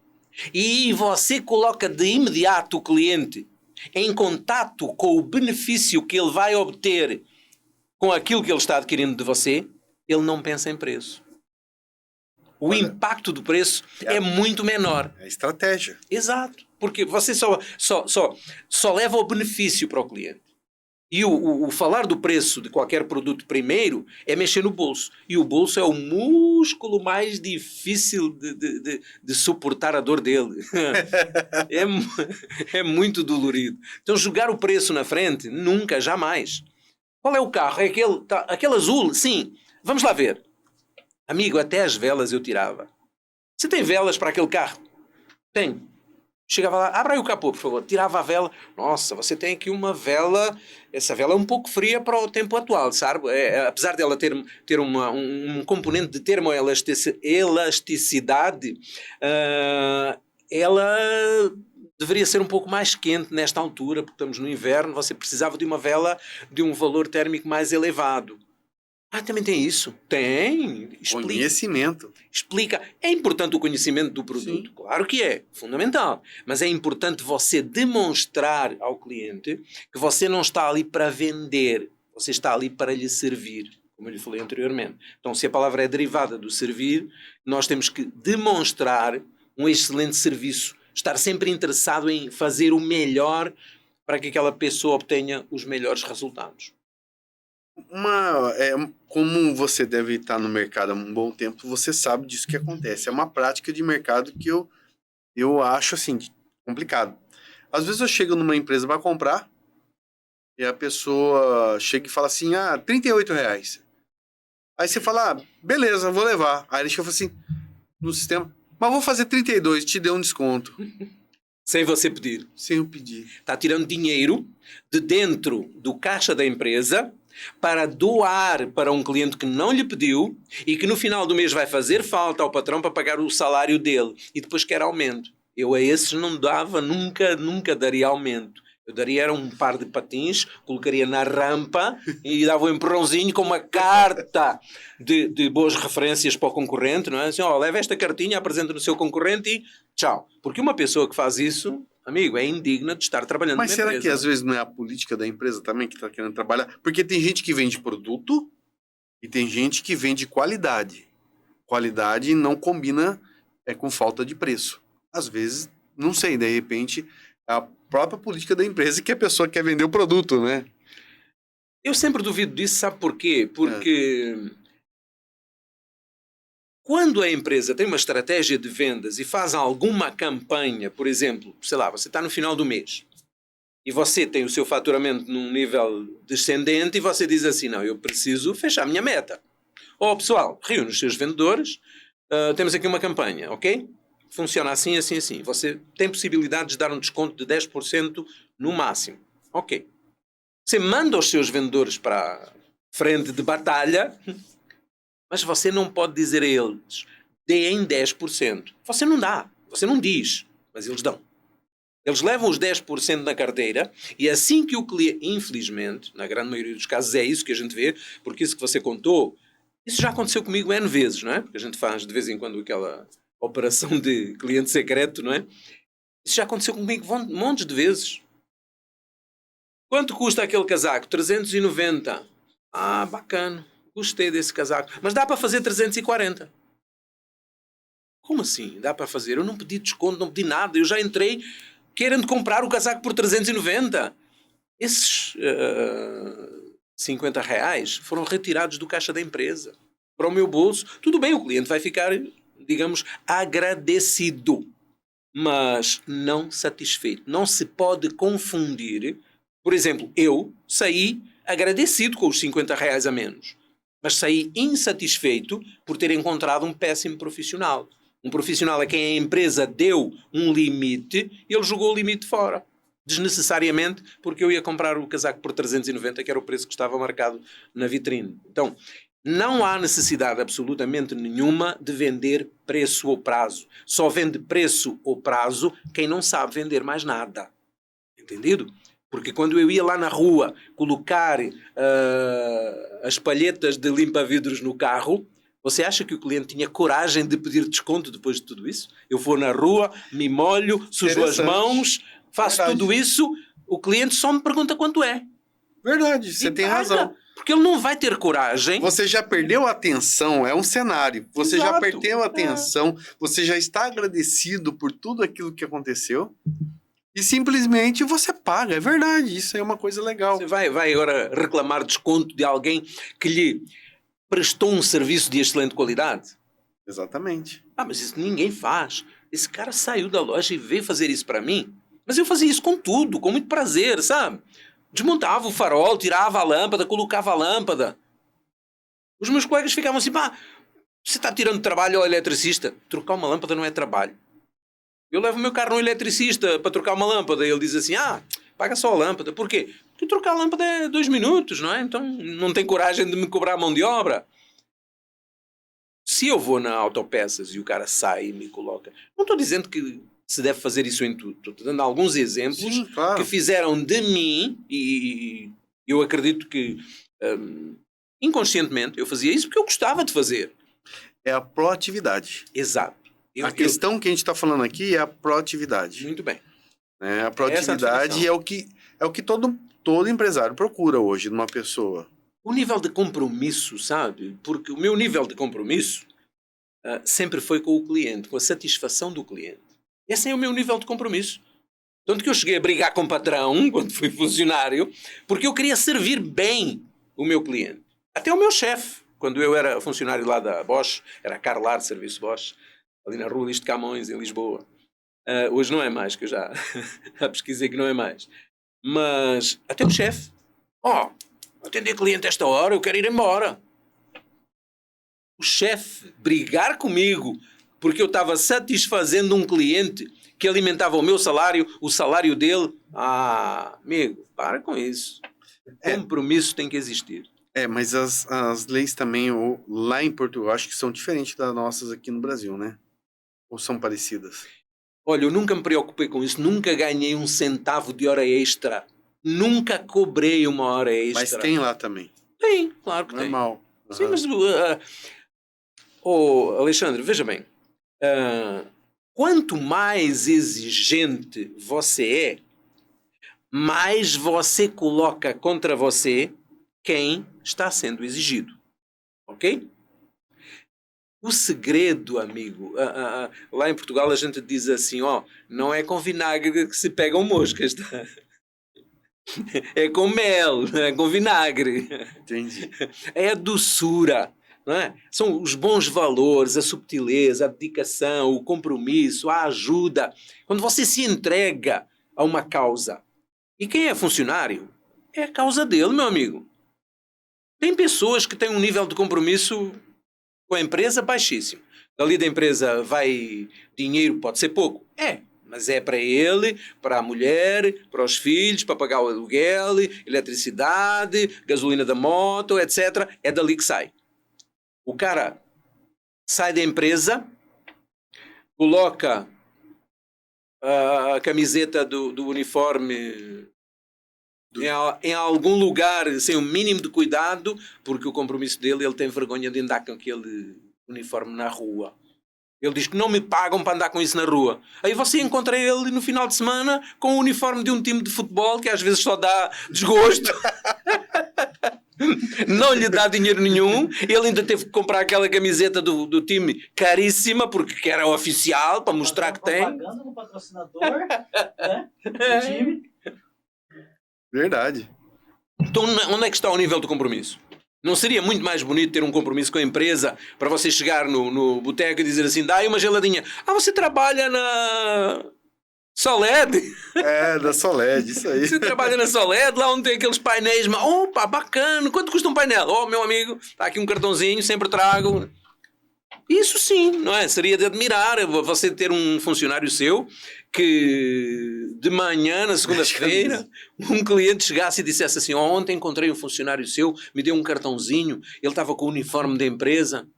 e você coloca de imediato o cliente em contato com o benefício que ele vai obter com aquilo que ele está adquirindo de você, ele não pensa em preço. O impacto do preço é muito menor. É estratégia. Exato. Porque você só leva o benefício para o cliente. E o falar do preço de qualquer produto primeiro é mexer no bolso. E o bolso é o músculo mais difícil de suportar a dor dele. É muito dolorido. Então jogar o preço na frente, nunca, jamais. Qual é o carro? É aquele azul? Sim. Vamos lá ver. Amigo, até as velas eu tirava. Você tem velas para aquele carro? Tenho. Chegava lá, abra aí o capô, por favor. Tirava a vela. Nossa, você tem aqui uma vela. Essa vela é um pouco fria para o tempo atual, sabe? Apesar dela ter um componente de termoelasticidade, ela deveria ser um pouco mais quente nesta altura, porque estamos no inverno. Você precisava de uma vela de um valor térmico mais elevado. Também tem isso? Tem. Explica. Conhecimento. Explica. É importante o conhecimento do produto. Sim. Claro que é. Fundamental. Mas é importante você demonstrar ao cliente que você não está ali para vender. Você está ali para lhe servir. Como eu lhe falei anteriormente. Então, se a palavra é derivada do servir, nós temos que demonstrar um excelente serviço. Estar sempre interessado em fazer o melhor para que aquela pessoa obtenha os melhores resultados. Como você deve estar no mercado há um bom tempo, você sabe disso que acontece. É uma prática de mercado que eu acho assim, complicado. Às vezes eu chego numa empresa para comprar e a pessoa chega e fala assim, R$38. Aí você fala, beleza, vou levar. Aí ele chega e fala assim, no sistema, mas vou fazer 32, te deu um desconto. Sem você pedir. Sem eu pedir. Está tirando dinheiro de dentro do caixa da empresa para doar para um cliente que não lhe pediu e que no final do mês vai fazer falta ao patrão para pagar o salário dele e depois quer aumento. Eu a esses não dava, nunca daria aumento. Eu daria era um par de patins, colocaria na rampa e dava um empurrãozinho com uma carta de boas referências para o concorrente, não é? Assim, leva esta cartinha, apresenta no seu concorrente e tchau. Porque uma pessoa que faz isso, amigo, é indigna de estar trabalhando Mas na será empresa. que às vezes não é a política da empresa também que está querendo trabalhar? Porque tem gente que vende produto e tem gente que vende qualidade. Qualidade não combina com falta de preço. Às vezes, não sei, de repente, a própria política da empresa que a pessoa quer vender o produto, né? Eu sempre duvido disso, sabe por quê? Porque quando a empresa tem uma estratégia de vendas e faz alguma campanha, por exemplo, sei lá, você está no final do mês e você tem o seu faturamento num nível descendente e você diz assim, não, eu preciso fechar a minha meta. Pessoal, reúne os seus vendedores, temos aqui uma campanha, ok? Funciona assim, assim, assim. Você tem possibilidade de dar um desconto de 10% no máximo. Ok. Você manda os seus vendedores para a frente de batalha, mas você não pode dizer a eles, deem 10%. Você não dá, você não diz, mas eles dão. Eles levam os 10% na carteira e assim que o cliente, infelizmente, na grande maioria dos casos é isso que a gente vê, porque isso que você contou, isso já aconteceu comigo N vezes, não é? Porque a gente faz de vez em quando aquela operação de cliente secreto, não é? Isso já aconteceu comigo montes de vezes. Quanto custa aquele casaco? 390. Bacana. Gostei desse casaco. Mas dá para fazer 340. Como assim? Dá para fazer? Eu não pedi desconto, não pedi nada. Eu já entrei querendo comprar o casaco por 390. Esses 50 reais foram retirados do caixa da empresa para o meu bolso. Tudo bem, o cliente vai ficar, digamos, agradecido, mas não satisfeito. Não se pode confundir. Por exemplo, eu saí agradecido com os 50 reais a menos, mas saí insatisfeito por ter encontrado um péssimo profissional. Um profissional a quem a empresa deu um limite e ele jogou o limite fora. Desnecessariamente, porque eu ia comprar o casaco por 390, que era o preço que estava marcado na vitrine. Então, não há necessidade absolutamente nenhuma de vender preço ou prazo. Só vende preço ou prazo quem não sabe vender mais nada. Entendido? Porque quando eu ia lá na rua colocar as palhetas de limpa-vidros no carro, você acha que o cliente tinha coragem de pedir desconto depois de tudo isso? Eu vou na rua, me molho, sujo as mãos, faço tudo isso, o cliente só me pergunta quanto é. Verdade, você tem razão. Porque ele não vai ter coragem. Você já perdeu a atenção, é um cenário. Você já perdeu a atenção, você já está agradecido por tudo aquilo que aconteceu e simplesmente você paga. É verdade, isso é uma coisa legal. Você vai agora reclamar desconto de alguém que lhe prestou um serviço de excelente qualidade? Exatamente. Mas isso ninguém faz. Esse cara saiu da loja e veio fazer isso para mim. Mas eu fazia isso com tudo, com muito prazer, sabe? Desmontava o farol, tirava a lâmpada, colocava a lâmpada. Os meus colegas ficavam assim, você está tirando trabalho ao eletricista? Trocar uma lâmpada não é trabalho. Eu levo o meu carro no eletricista para trocar uma lâmpada e ele diz assim, paga só a lâmpada. Por quê? Porque trocar a lâmpada é 2 minutos, não é? Então não tem coragem de me cobrar a mão de obra. Se eu vou na Autopeças e o cara sai e me coloca... Não estou dizendo que se deve fazer isso em tudo. Estou dando alguns exemplos. Sim, claro. Que fizeram de mim, e eu acredito que inconscientemente eu fazia isso porque eu gostava de fazer. É a proatividade. Exato. A questão que a gente está falando aqui é a proatividade. Muito bem. A proatividade é o que todo empresário procura hoje numa pessoa. O nível de compromisso, sabe? Porque o meu nível de compromisso sempre foi com o cliente, com a satisfação do cliente. Esse é o meu nível de compromisso. Tanto que eu cheguei a brigar com o patrão, quando fui funcionário, porque eu queria servir bem o meu cliente. Até o meu chefe, quando eu era funcionário lá da Bosch, era Carlar, Serviço Bosch, ali na Rua Luís de Camões, em Lisboa. Hoje não é mais, que eu já pesquisei que não é mais. Mas até o chefe. Atender cliente esta hora, eu quero ir embora. O chefe brigar comigo porque eu estava satisfazendo um cliente que alimentava o meu salário, o salário dele. Amigo, para com isso. Compromisso tem que existir. Mas as leis também, lá em Portugal, acho que são diferentes das nossas aqui no Brasil, né? Ou são parecidas? Olha, eu nunca me preocupei com isso, nunca ganhei um centavo de hora extra, nunca cobrei uma hora extra. Mas tem lá também. Tem, claro que Normal. tem. Sim, mas Alexandre, veja bem, quanto mais exigente você é, mais você coloca contra você quem está sendo exigido. Ok? O segredo, amigo, lá em Portugal a gente diz assim, não é com vinagre que se pegam moscas, tá? É com mel, não é com vinagre. Entendi. É a doçura, não é? São os bons valores, a subtileza, a dedicação, o compromisso, a ajuda. Quando você se entrega a uma causa. E quem é funcionário? É a causa dele, meu amigo. Tem pessoas que têm um nível de compromisso com a empresa baixíssimo. Dali da empresa vai dinheiro, pode ser pouco. Mas é para ele, para a mulher, para os filhos, para pagar o aluguel, eletricidade, gasolina da moto, etc. É dali que sai. O cara sai da empresa, coloca a camiseta do uniforme em algum lugar sem o mínimo de cuidado, porque o compromisso dele, ele tem vergonha de andar com aquele uniforme na rua. Ele diz que não me pagam para andar com isso na rua. Aí você encontra ele no final de semana com o uniforme de um time de futebol que às vezes só dá desgosto. Não lhe dá dinheiro nenhum. Ele ainda teve que comprar aquela camiseta do time caríssima porque era oficial para mostrar que tem. Propaganda no patrocinador, né? Do time. Verdade. Então onde é que está o nível de compromisso? Não seria muito mais bonito ter um compromisso com a empresa para você chegar no boteco e dizer assim, dá aí uma geladinha. Você trabalha na Soled? Da Soled, isso aí. Você trabalha na Soled, lá onde tem aqueles painéis. Opa, bacana. Quanto custa um painel? Meu amigo, está aqui um cartãozinho, sempre trago. Isso sim, não é? Seria de admirar você ter um funcionário seu que de manhã, na segunda-feira, um cliente chegasse e dissesse assim, ontem encontrei um funcionário seu, me deu um cartãozinho, ele estava com o uniforme da empresa.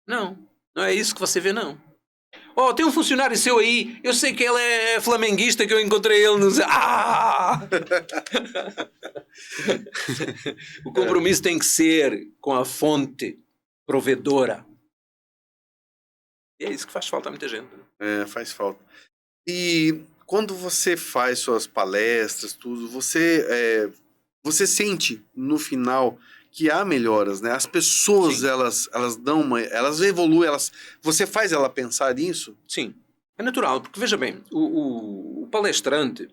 Não é isso que você vê, não. Tem um funcionário seu aí, eu sei que ele é flamenguista, que eu encontrei ele nos... O compromisso tem que ser com a fonte provedora. E é isso que faz falta a muita gente. Faz falta. E quando você faz suas palestras, tudo, você sente no final que há melhoras, né? As pessoas, elas dão elas evoluem, você faz ela pensar nisso? Sim, é natural, porque veja bem, o palestrante,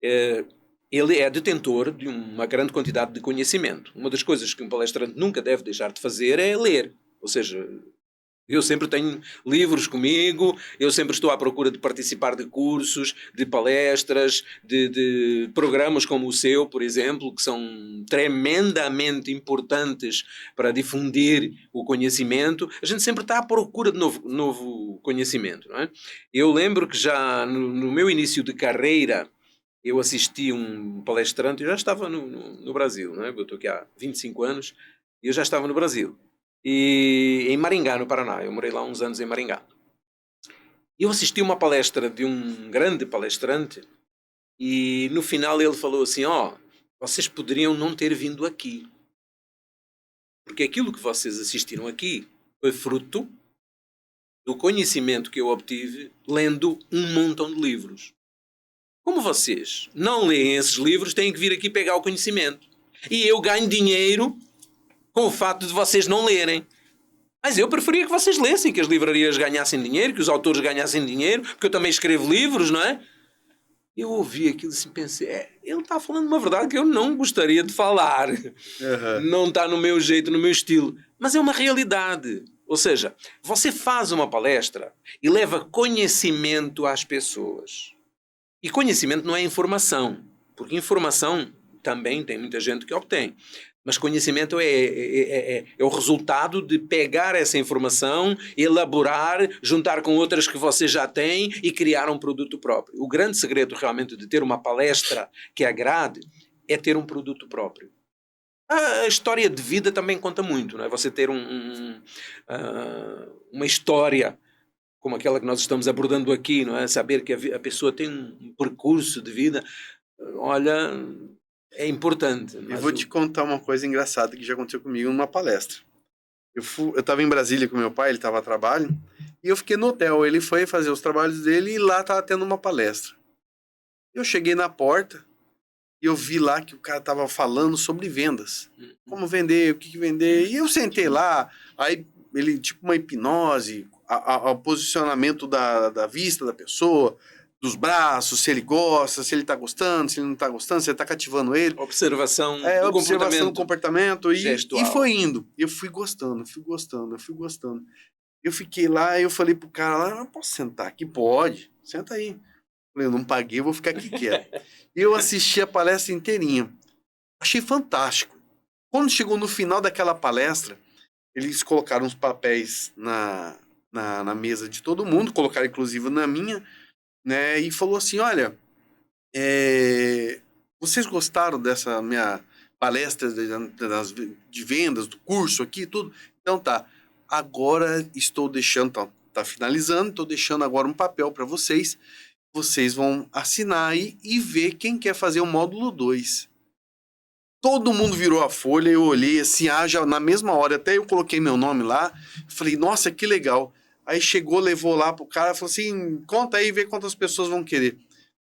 ele é detentor de uma grande quantidade de conhecimento. Uma das coisas que um palestrante nunca deve deixar de fazer é ler, ou seja... Eu sempre tenho livros comigo, eu sempre estou à procura de participar de cursos, de palestras, de programas como o seu, por exemplo, que são tremendamente importantes para difundir o conhecimento. A gente sempre está à procura de novo conhecimento, não é? Eu lembro que já no meu início de carreira, eu assisti um palestrante, eu já estava no Brasil, não é? Eu estou aqui há 25 anos e eu já estava no Brasil. E em Maringá, no Paraná. Eu morei lá uns anos em Maringá. E eu assisti uma palestra de um grande palestrante e no final ele falou assim, vocês poderiam não ter vindo aqui. Porque aquilo que vocês assistiram aqui foi fruto do conhecimento que eu obtive lendo um montão de livros. Como vocês não leem esses livros, têm que vir aqui pegar o conhecimento. E eu ganho dinheiro com o fato de vocês não lerem. Mas eu preferia que vocês lessem, que as livrarias ganhassem dinheiro, que os autores ganhassem dinheiro, porque eu também escrevo livros, não é? Eu ouvi aquilo e assim pensei, ele está falando uma verdade que eu não gostaria de falar. Não está no meu jeito, no meu estilo. Mas é uma realidade. Ou seja, você faz uma palestra e leva conhecimento às pessoas. E conhecimento não é informação, porque informação também tem muita gente que obtém. Mas conhecimento é o resultado de pegar essa informação, elaborar, juntar com outras que você já tem e criar um produto próprio. O grande segredo realmente de ter uma palestra que agrade é ter um produto próprio. A história de vida também conta muito, não é? Você ter uma história como aquela que nós estamos abordando aqui, não é? Saber que a pessoa tem um percurso de vida, olha, é importante. E vou te contar uma coisa engraçada que já aconteceu comigo numa palestra. Eu estava em Brasília com meu pai, ele estava a trabalho, e eu fiquei no hotel. Ele foi fazer os trabalhos dele e lá estava tendo uma palestra. Eu cheguei na porta e eu vi lá que o cara estava falando sobre vendas. Como vender, o que vender. E eu sentei lá, aí ele, tipo uma hipnose, o posicionamento da vista da pessoa, dos braços, se ele gosta, se ele tá gostando, se ele não tá gostando, se ele tá cativando ele. Observação do comportamento. E foi indo. Eu fui gostando. Eu fiquei lá e eu falei pro cara lá, eu posso sentar aqui? Pode, senta aí. Eu não paguei, eu vou ficar aqui quieto. Eu assisti a palestra inteirinha. Achei fantástico. Quando chegou no final daquela palestra, eles colocaram os papéis na mesa de todo mundo, colocaram inclusive na minha, né? E falou assim, olha, vocês gostaram dessa minha palestra de vendas, do curso aqui, tudo? Então tá, agora estou deixando, tá finalizando, estou deixando agora um papel para vocês. Vocês vão assinar aí e ver quem quer fazer o módulo 2. Todo mundo virou a folha, eu olhei assim, já na mesma hora, até eu coloquei meu nome lá, falei, nossa, que legal. Aí chegou, levou lá pro cara, falou assim, conta aí, vê quantas pessoas vão querer.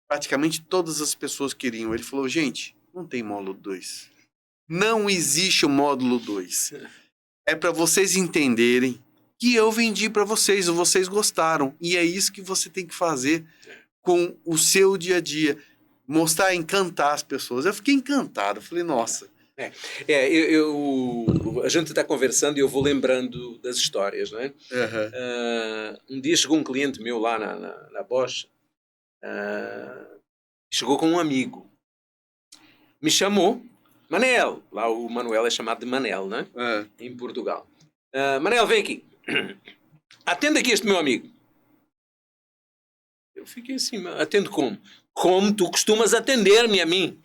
Praticamente todas as pessoas queriam. Ele falou, gente, não tem módulo 2. Não existe o módulo 2. É para vocês entenderem que eu vendi para vocês, vocês gostaram. E é isso que você tem que fazer com o seu dia a dia. Mostrar, encantar as pessoas. Eu fiquei encantado. Falei, nossa. A gente está conversando e eu vou lembrando das histórias, não é? Uhum. Um dia chegou um cliente meu lá na Bosch, chegou com um amigo. Me chamou, Manel. Lá o Manuel é chamado de Manel, não é? Em Portugal. Manel, vem aqui. Atende aqui este meu amigo. Eu fiquei assim, atendo como? Como tu costumas atender-me a mim.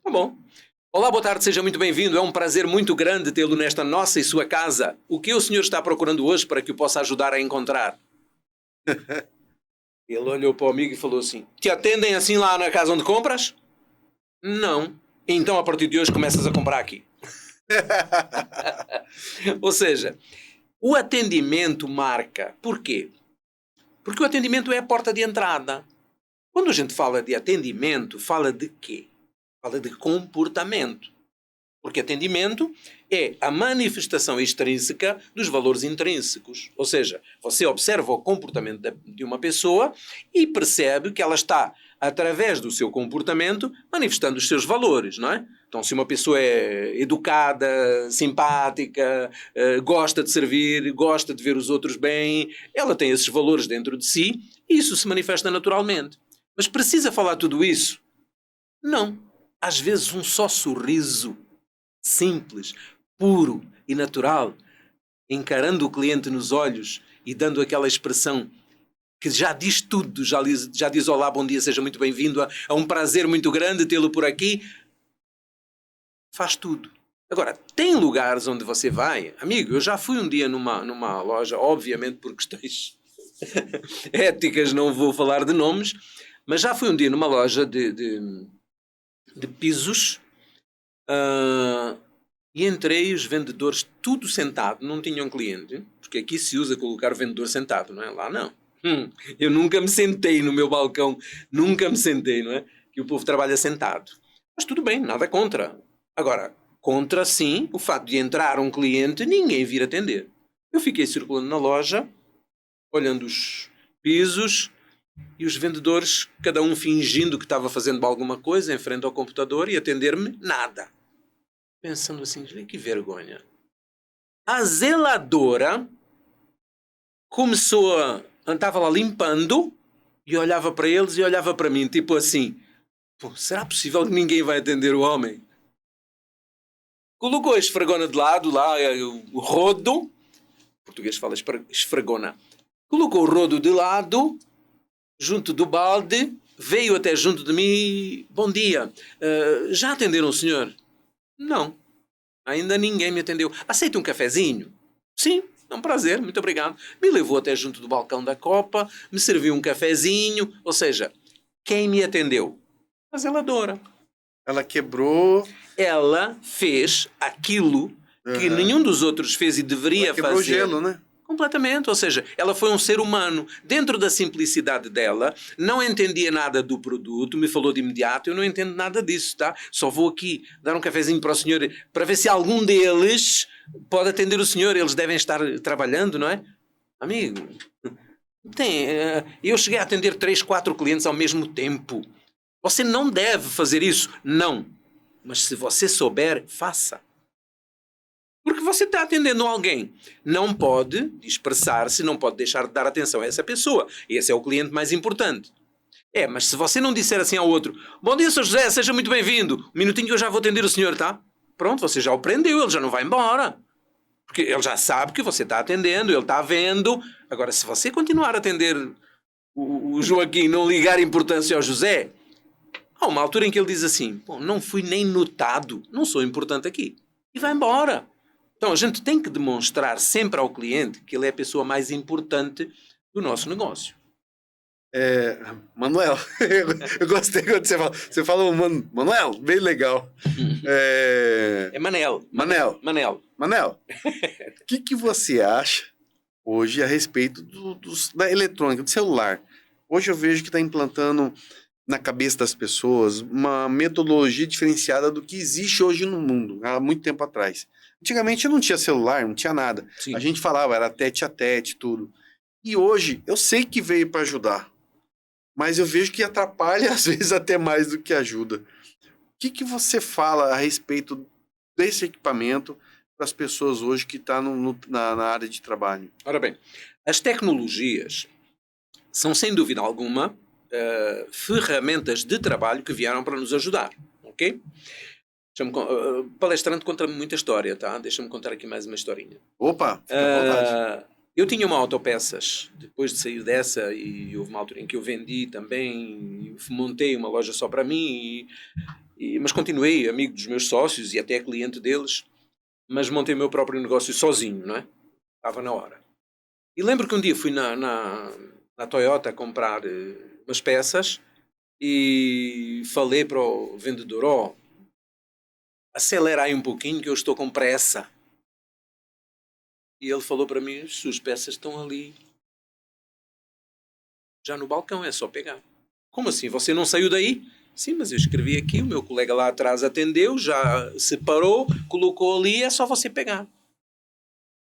Tá bom. Olá, boa tarde, seja muito bem-vindo. É um prazer muito grande tê-lo nesta nossa e sua casa. O que o senhor está procurando hoje para que o possa ajudar a encontrar? Ele olhou para o amigo e falou assim, te atendem assim lá na casa onde compras? Não. Então, a partir de hoje, começas a comprar aqui. Ou seja, o atendimento marca. Por quê? Porque o atendimento é a porta de entrada. Quando a gente fala de atendimento, fala de quê? Fala de comportamento. Porque atendimento é a manifestação extrínseca dos valores intrínsecos. Ou seja, você observa o comportamento de uma pessoa e percebe que ela está, através do seu comportamento, manifestando os seus valores, não é? Então, se uma pessoa é educada, simpática, gosta de servir, gosta de ver os outros bem, ela tem esses valores dentro de si e isso se manifesta naturalmente. Mas precisa falar tudo isso? Não. Às vezes um só sorriso simples, puro e natural, encarando o cliente nos olhos e dando aquela expressão que já diz tudo, já diz olá, bom dia, seja muito bem-vindo, é um prazer muito grande tê-lo por aqui, faz tudo. Agora, tem lugares onde você vai, amigo, eu já fui um dia numa loja, obviamente por questões éticas não vou falar de nomes, mas já fui um dia numa loja de pisos, e entrei, os vendedores tudo sentado, não tinham cliente, porque aqui se usa colocar o vendedor sentado, não é? Lá não. Eu nunca me sentei no meu balcão, nunca me sentei, não é? Que o povo trabalha sentado. Mas tudo bem, nada contra. Agora, contra sim o fato de entrar um cliente e ninguém vir atender. Eu fiquei circulando na loja, olhando os pisos e os vendedores, cada um fingindo que estava fazendo alguma coisa em frente ao computador e atender-me, nada. Pensando assim, que vergonha. A zeladora estava lá limpando e olhava para eles e olhava para mim, tipo assim, será possível que ninguém vai atender o homem? Colocou a esfregona de lado, lá o rodo, em português fala esfregona, colocou o rodo de lado, junto do balde, veio até junto de mim, bom dia, já atenderam o senhor? Não. Ainda ninguém me atendeu. Aceita um cafezinho? Sim, é um prazer, muito obrigado. Me levou até junto do balcão da Copa, me serviu um cafezinho. Ou seja, quem me atendeu? A zeladora. Ela quebrou... Ela fez aquilo que nenhum dos outros fez e deveria ela quebrou fazer. o gelo, né? Completamente, ou seja, ela foi um ser humano. Dentro da simplicidade dela, não entendia nada do produto, me falou de imediato, eu não entendo nada disso, tá? Só vou aqui dar um cafezinho para o senhor, para ver se algum deles pode atender o senhor, eles devem estar trabalhando, não é? Amigo, eu cheguei a atender 3, 4 clientes ao mesmo tempo. Você não deve fazer isso, não. Mas se você souber, faça. Porque você está atendendo alguém. Não pode dispersar-se, não pode deixar de dar atenção a essa pessoa. Esse é o cliente mais importante. Mas se você não disser assim ao outro, bom dia, Sr. José, seja muito bem-vindo. Um minutinho que eu já vou atender o senhor, tá? Pronto, você já o prendeu, ele já não vai embora. Porque ele já sabe que você está atendendo, ele está vendo. Agora, se você continuar a atender o Joaquim, não ligar importância ao José, há uma altura em que ele diz assim, bom, não fui nem notado, não sou importante aqui. E vai embora. Então, a gente tem que demonstrar sempre ao cliente que ele é a pessoa mais importante do nosso negócio. Manuel, eu gostei quando você falou Manuel, bem legal. É Manel. Manel, o que você acha hoje a respeito da eletrônica, do celular? Hoje eu vejo que está implantando na cabeça das pessoas uma metodologia diferenciada do que existe hoje no mundo, há muito tempo atrás. Antigamente não tinha celular, não tinha nada. Sim. A gente falava, era tete a tete, tudo. E hoje, eu sei que veio para ajudar, mas eu vejo que atrapalha, às vezes, até mais do que ajuda. O que você fala a respeito desse equipamento para as pessoas hoje que estão na área de trabalho? Ora bem, as tecnologias são, sem dúvida alguma, ferramentas de trabalho que vieram para nos ajudar, ok? Palestrante conta-me muita história, tá? Deixa-me contar aqui mais uma historinha. Opa, fica à vontade. Eu tinha uma autopeças, depois de sair dessa, e houve uma altura em que eu vendi também, montei uma loja só para mim, mas continuei amigo dos meus sócios e até cliente deles, mas montei o meu próprio negócio sozinho, não é? Estava na hora. E lembro que um dia fui na Toyota comprar umas peças e falei para o vendedor, acelera aí um pouquinho que eu estou com pressa. E ele falou para mim, suas peças estão ali. Já no balcão, é só pegar. Como assim? Você não saiu daí? Sim, mas eu escrevi aqui, o meu colega lá atrás atendeu, já separou, colocou ali, é só você pegar.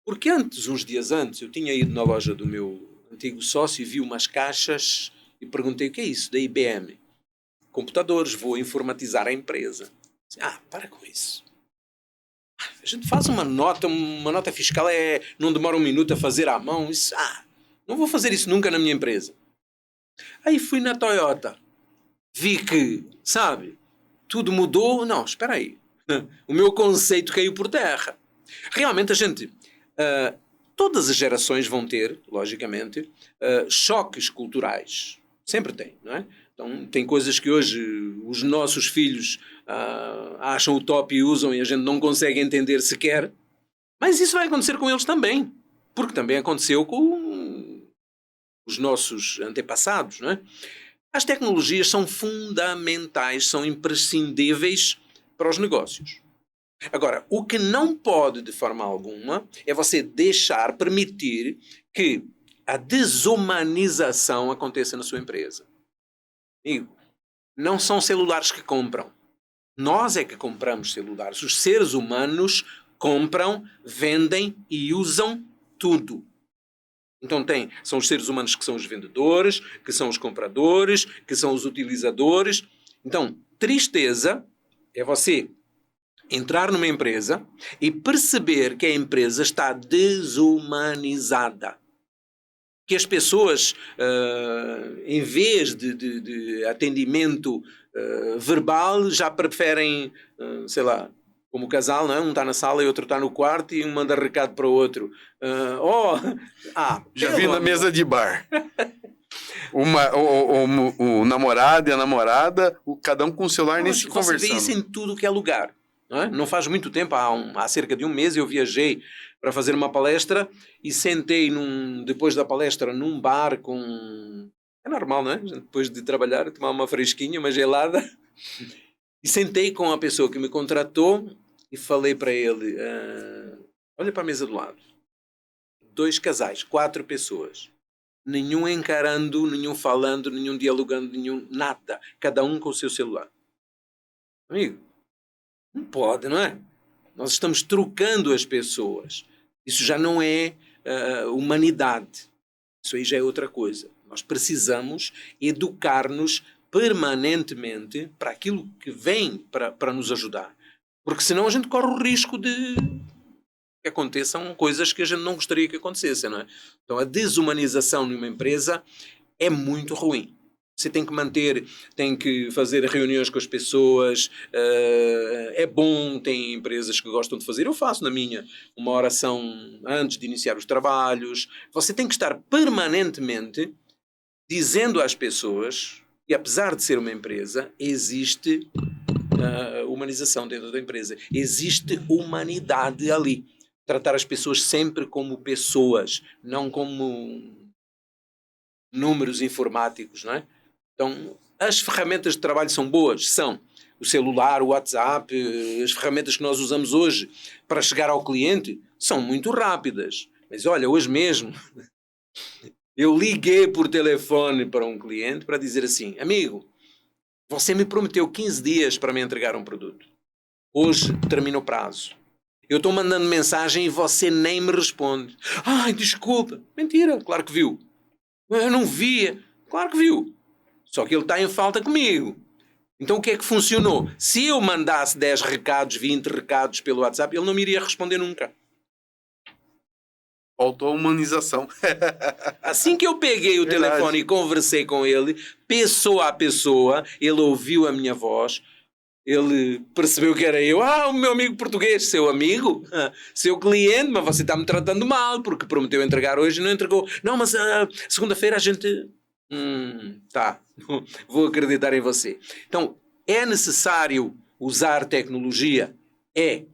Porque uns dias antes, eu tinha ido na loja do meu antigo sócio e vi umas caixas e perguntei, o que é isso? Da IBM. Computadores, vou informatizar a empresa. Para com isso. A gente faz uma nota fiscal, não demora um minuto a fazer à mão. Isso, não vou fazer isso nunca na minha empresa. Aí fui na Toyota. Vi que, tudo mudou. Não, espera aí. O meu conceito caiu por terra. Realmente a gente... todas as gerações vão ter, logicamente, choques culturais. Sempre tem, não é? Então, tem coisas que hoje os nossos filhos acham o top e usam e a gente não consegue entender sequer. Mas isso vai acontecer com eles também. Porque também aconteceu com os nossos antepassados, não é? As tecnologias são fundamentais, são imprescindíveis para os negócios. Agora, o que não pode, de forma alguma, é você permitir que a desumanização aconteça na sua empresa. Amigo, não são celulares que compram. Nós é que compramos celulares. Os seres humanos compram, vendem e usam tudo. Então são os seres humanos que são os vendedores, que são os compradores, que são os utilizadores. Então, tristeza é você entrar numa empresa e perceber que a empresa está desumanizada. Que as pessoas, em vez de atendimento verbal, já preferem, como o casal, não é? Um está na sala e outro está no quarto e um manda recado para o outro. Já vi na mesa de bar. O namorado e a namorada, cada um com o celular nem se conversando. Você vê isso em tudo que é lugar. Não é? Não faz muito tempo, há cerca de um mês, eu viajei para fazer uma palestra e sentei depois da palestra num bar com... É normal, não é? Depois de trabalhar, tomar uma fresquinha, uma gelada. E sentei com a pessoa que me contratou e falei para ele, olha para a mesa do lado. 2 casais, 4 pessoas. Nenhum encarando, nenhum falando, nenhum dialogando, nenhum nada. Cada um com o seu celular. Amigo, não pode, não é? Nós estamos trocando as pessoas. Isso já não é humanidade. Isso aí já é outra coisa. Nós precisamos educar-nos permanentemente para aquilo que vem para nos ajudar. Porque senão a gente corre o risco de que aconteçam coisas que a gente não gostaria que acontecessem, não é? Então a desumanização numa empresa é muito ruim. Você tem que fazer reuniões com as pessoas, é bom, tem empresas que gostam de fazer, eu faço na minha, uma oração antes de iniciar os trabalhos. Você tem que estar permanentemente dizendo às pessoas que, apesar de ser uma empresa, existe humanização dentro da empresa, existe humanidade ali. Tratar as pessoas sempre como pessoas, não como números informáticos, não é? Então, as ferramentas de trabalho são boas, são o celular, o WhatsApp, as ferramentas que nós usamos hoje para chegar ao cliente são muito rápidas. Mas olha, hoje mesmo eu liguei por telefone para um cliente para dizer assim, amigo, você me prometeu 15 dias para me entregar um produto. Hoje termina o prazo. Eu estou mandando mensagem e você nem me responde. Ai, desculpa. Mentira, claro que viu. Eu não via. Claro que viu. Só que ele está em falta comigo. Então o que é que funcionou? Se eu mandasse 10 recados, 20 recados pelo WhatsApp, ele não me iria responder nunca. Faltou a humanização. Assim que eu peguei o telefone e conversei com ele, pessoa a pessoa, ele ouviu a minha voz, ele percebeu que era eu. O meu amigo português, seu amigo, seu cliente, mas você está me tratando mal, porque prometeu entregar hoje e não entregou. Não, mas segunda-feira a gente... tá, vou acreditar em você. Então, é necessário usar tecnologia? É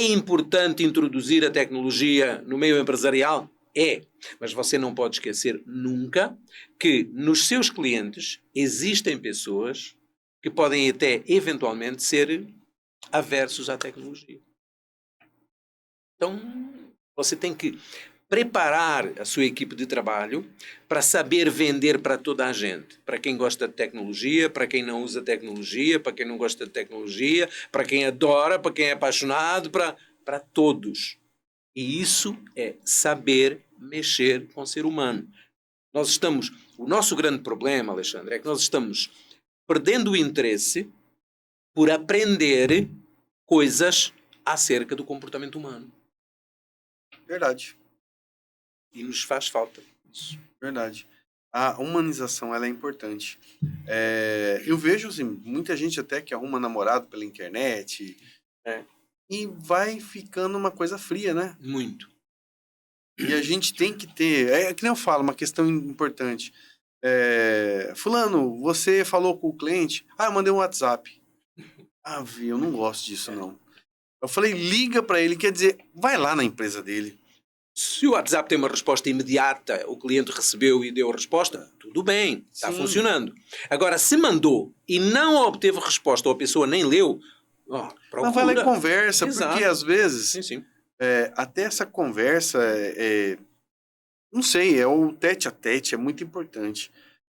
importante introduzir a tecnologia no meio empresarial? É. Mas você não pode esquecer nunca que nos seus clientes existem pessoas que podem até eventualmente ser aversos à tecnologia. Então, você tem que preparar a sua equipe de trabalho para saber vender para toda a gente. Para quem gosta de tecnologia, para quem não usa tecnologia, para quem não gosta de tecnologia, para quem adora, para quem é apaixonado, para todos. E isso é saber mexer com o ser humano. O nosso grande problema, Alexandre, é que nós estamos perdendo o interesse por aprender coisas acerca do comportamento humano. Verdade. E nos faz falta isso. Verdade. A humanização, ela é importante. Eu vejo, assim, muita gente até que arruma namorado pela internet e vai ficando uma coisa fria, né? Muito. E a gente tem que ter... É que nem eu falo, uma questão importante. Fulano, você falou com o cliente? Eu mandei um WhatsApp. Eu não gosto disso, não. Eu falei, liga pra ele, quer dizer, vai lá na empresa dele. Se o WhatsApp tem uma resposta imediata, o cliente recebeu e deu a resposta, tudo bem, está funcionando. Agora, se mandou e não obteve resposta ou a pessoa nem leu, procura. Mas vai lá e conversa, Exato. Porque às vezes, sim. Até essa conversa, não sei, o tete a tete, é muito importante.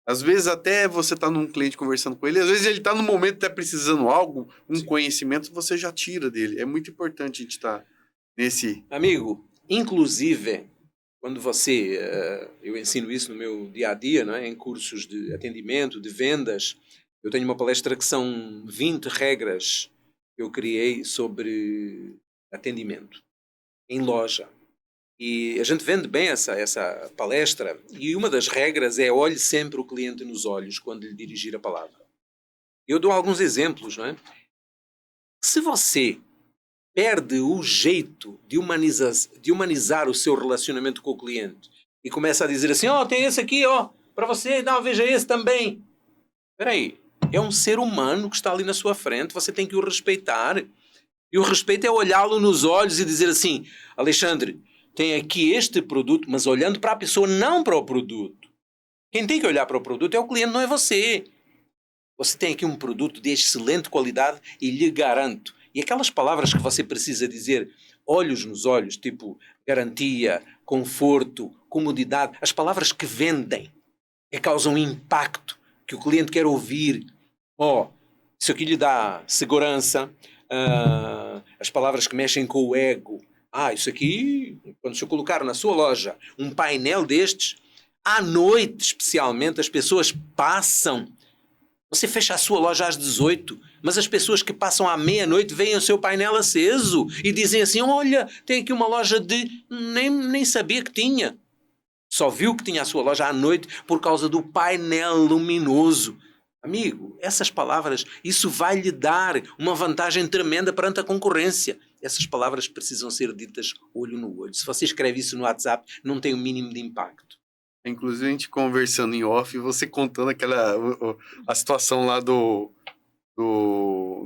Às vezes até você tá num cliente conversando com ele, às vezes ele tá no momento que tá precisando algo, conhecimento, você já tira dele. É muito importante a gente estar nesse... Amigo, inclusive, quando eu ensino isso no meu dia a dia, não é? Em cursos de atendimento, de vendas, eu tenho uma palestra que são 20 regras que eu criei sobre atendimento em loja. E a gente vende bem essa palestra e uma das regras é olhe sempre o cliente nos olhos quando lhe dirigir a palavra. Eu dou alguns exemplos, não é? Se você perde o jeito de humanizar o seu relacionamento com o cliente e começa a dizer assim, tem esse aqui, para você, veja esse também. Espera aí, é um ser humano que está ali na sua frente, você tem que o respeitar. E o respeito é olhá-lo nos olhos e dizer assim: Alexandre, tem aqui este produto, mas olhando para a pessoa, não para o produto. Quem tem que olhar para o produto é o cliente, não é você. Você tem aqui um produto de excelente qualidade e lhe garanto. E aquelas palavras que você precisa dizer, olhos nos olhos, tipo garantia, conforto, comodidade, as palavras que vendem, que causam impacto, que o cliente quer ouvir. Isso aqui lhe dá segurança, as palavras que mexem com o ego. Isso aqui, quando se eu colocar na sua loja um painel destes, à noite especialmente, as pessoas passam. Você fecha a sua loja às 18, mas as pessoas que passam à meia-noite veem o seu painel aceso e dizem assim: olha, tem aqui uma loja de... Nem sabia que tinha. Só viu que tinha a sua loja à noite por causa do painel luminoso. Amigo, essas palavras, isso vai lhe dar uma vantagem tremenda perante a concorrência. Essas palavras precisam ser ditas olho no olho. Se você escreve isso no WhatsApp, não tem o mínimo de impacto. Inclusive, a gente conversando em off, você contando a situação lá no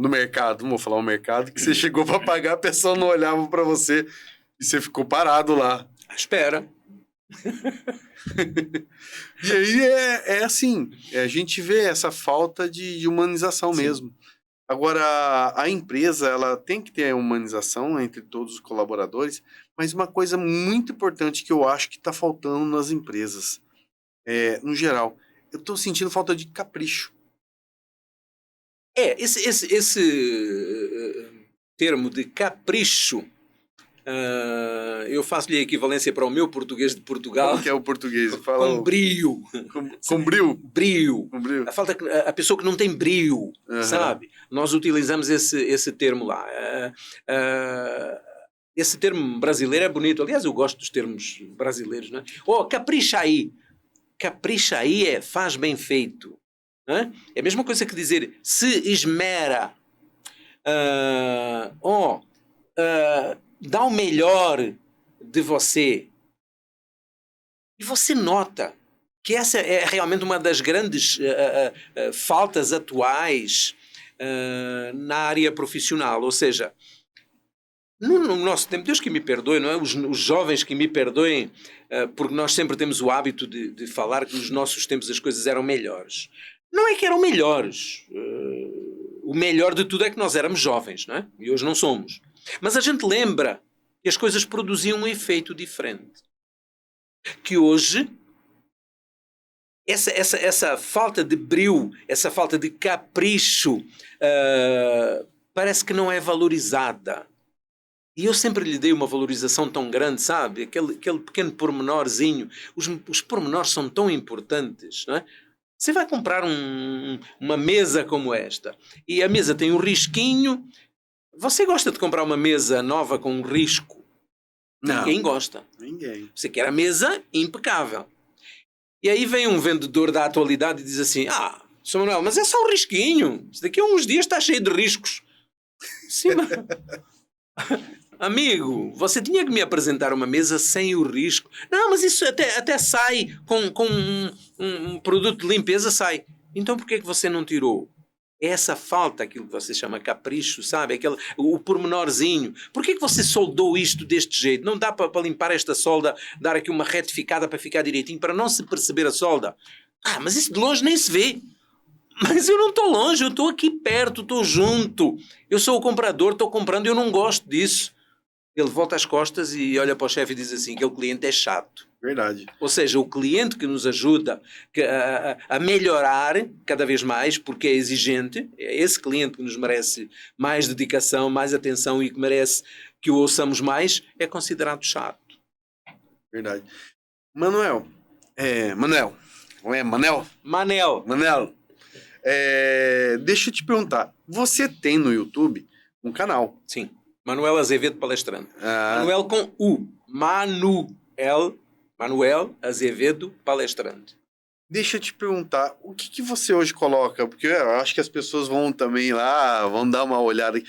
mercado, não vou falar o mercado, que você chegou para pagar, a pessoa não olhava para você e você ficou parado lá. Espera. E aí é assim, a gente vê essa falta de humanização. Sim. Mesmo. Agora, a empresa, ela tem que ter a humanização entre todos os colaboradores, mas uma coisa muito importante que eu acho que está faltando nas empresas, no geral, eu estou sentindo falta de capricho. Esse termo de capricho, eu faço-lhe a equivalência para o meu português de Portugal. Como que é o português? Fala com brio. Com brio? Brio. A pessoa que não tem brio, sabe? Nós utilizamos esse termo lá. Esse termo brasileiro é bonito. Aliás, eu gosto dos termos brasileiros, né? Capricha aí. Capricha aí faz bem feito. Né? É a mesma coisa que dizer se esmera. Dá o melhor de você. E você nota que essa é realmente uma das grandes faltas atuais na área profissional. Ou seja, no nosso tempo, Deus que me perdoe, não é? Os jovens que me perdoem, porque nós sempre temos o hábito de falar que nos nossos tempos as coisas eram melhores. Não é que eram melhores. O melhor de tudo é que nós éramos jovens, não é? E hoje não somos. Mas a gente lembra que as coisas produziam um efeito diferente. Que hoje, essa falta de brio, essa falta de capricho, parece que não é valorizada. E eu sempre lhe dei uma valorização tão grande, sabe? Aquele pequeno pormenorzinho. Os pormenores são tão importantes, não é? Você vai comprar uma mesa como esta, e a mesa tem um risquinho. Você gosta de comprar uma mesa nova com um risco? Não. Ninguém gosta. Ninguém. Você quer a mesa impecável. E aí vem um vendedor da atualidade e diz assim: Sr. Manuel, mas é só um risquinho. Isso daqui a uns dias está cheio de riscos. Sim, mas... Amigo, você tinha que me apresentar uma mesa sem o risco. Não, mas isso até sai com um produto de limpeza, sai. Então por que é que você não tirou? Essa falta, aquilo que você chama capricho, sabe? O pormenorzinho. Por que é que você soldou isto deste jeito? Não dá para limpar esta solda, dar aqui uma retificada para ficar direitinho, para não se perceber a solda? Mas isso de longe nem se vê. Mas eu não estou longe, eu estou aqui perto, estou junto. Eu sou o comprador, estou comprando, eu não gosto disso. Ele volta as costas e olha para o chefe e diz assim: aquele cliente é chato. Verdade. Ou seja, o cliente que nos ajuda a melhorar cada vez mais, porque é exigente, é esse cliente que nos merece mais dedicação, mais atenção e que merece que o ouçamos mais, é considerado chato. Verdade. Manuel. Manel. Não é Manel? Manel. Deixa eu te perguntar. Você tem no YouTube um canal? Sim. Manuel Azevedo Palestrante. Manuel com U. Manuel Azevedo Palestrante. Deixa eu te perguntar, o que você hoje coloca? Porque eu acho que as pessoas vão também lá, vão dar uma olhada.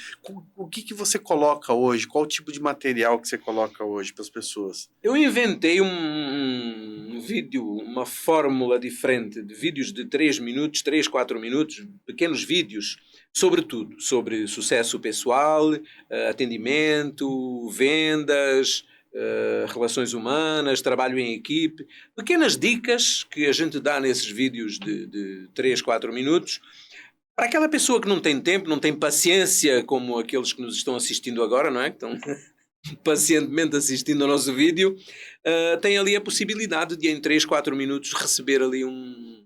O que você coloca hoje? Qual o tipo de material que você coloca hoje para as pessoas? Eu inventei um vídeo, uma fórmula diferente de vídeos de 3 minutos, 3, 4 minutos, pequenos vídeos, sobre tudo, sobre sucesso pessoal, atendimento, vendas, relações humanas, trabalho em equipe, pequenas dicas que a gente dá nesses vídeos de 3, 4 minutos, para aquela pessoa que não tem tempo, não tem paciência, como aqueles que nos estão assistindo agora, não é? Que estão pacientemente assistindo ao nosso vídeo, tem ali a possibilidade de em 3, 4 minutos receber ali um...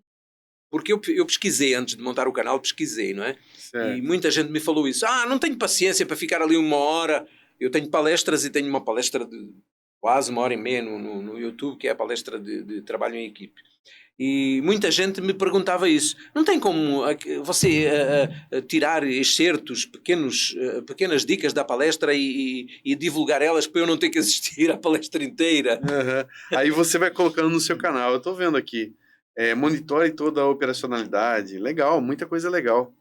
Porque eu pesquisei antes de montar o canal, pesquisei, não é? Certo. E muita gente me falou isso. Não tenho paciência para ficar ali 1 hora. Eu tenho palestras e tenho uma palestra de quase 1h30 no YouTube, que é a palestra de trabalho em equipe. E muita gente me perguntava isso. Não tem como você tirar excertos, pequenas dicas da palestra e divulgar elas para eu não ter que assistir à palestra inteira? Uhum. Aí você vai colocando no seu canal. Eu tô vendo aqui. Monitore toda a operacionalidade. Legal, muita coisa legal.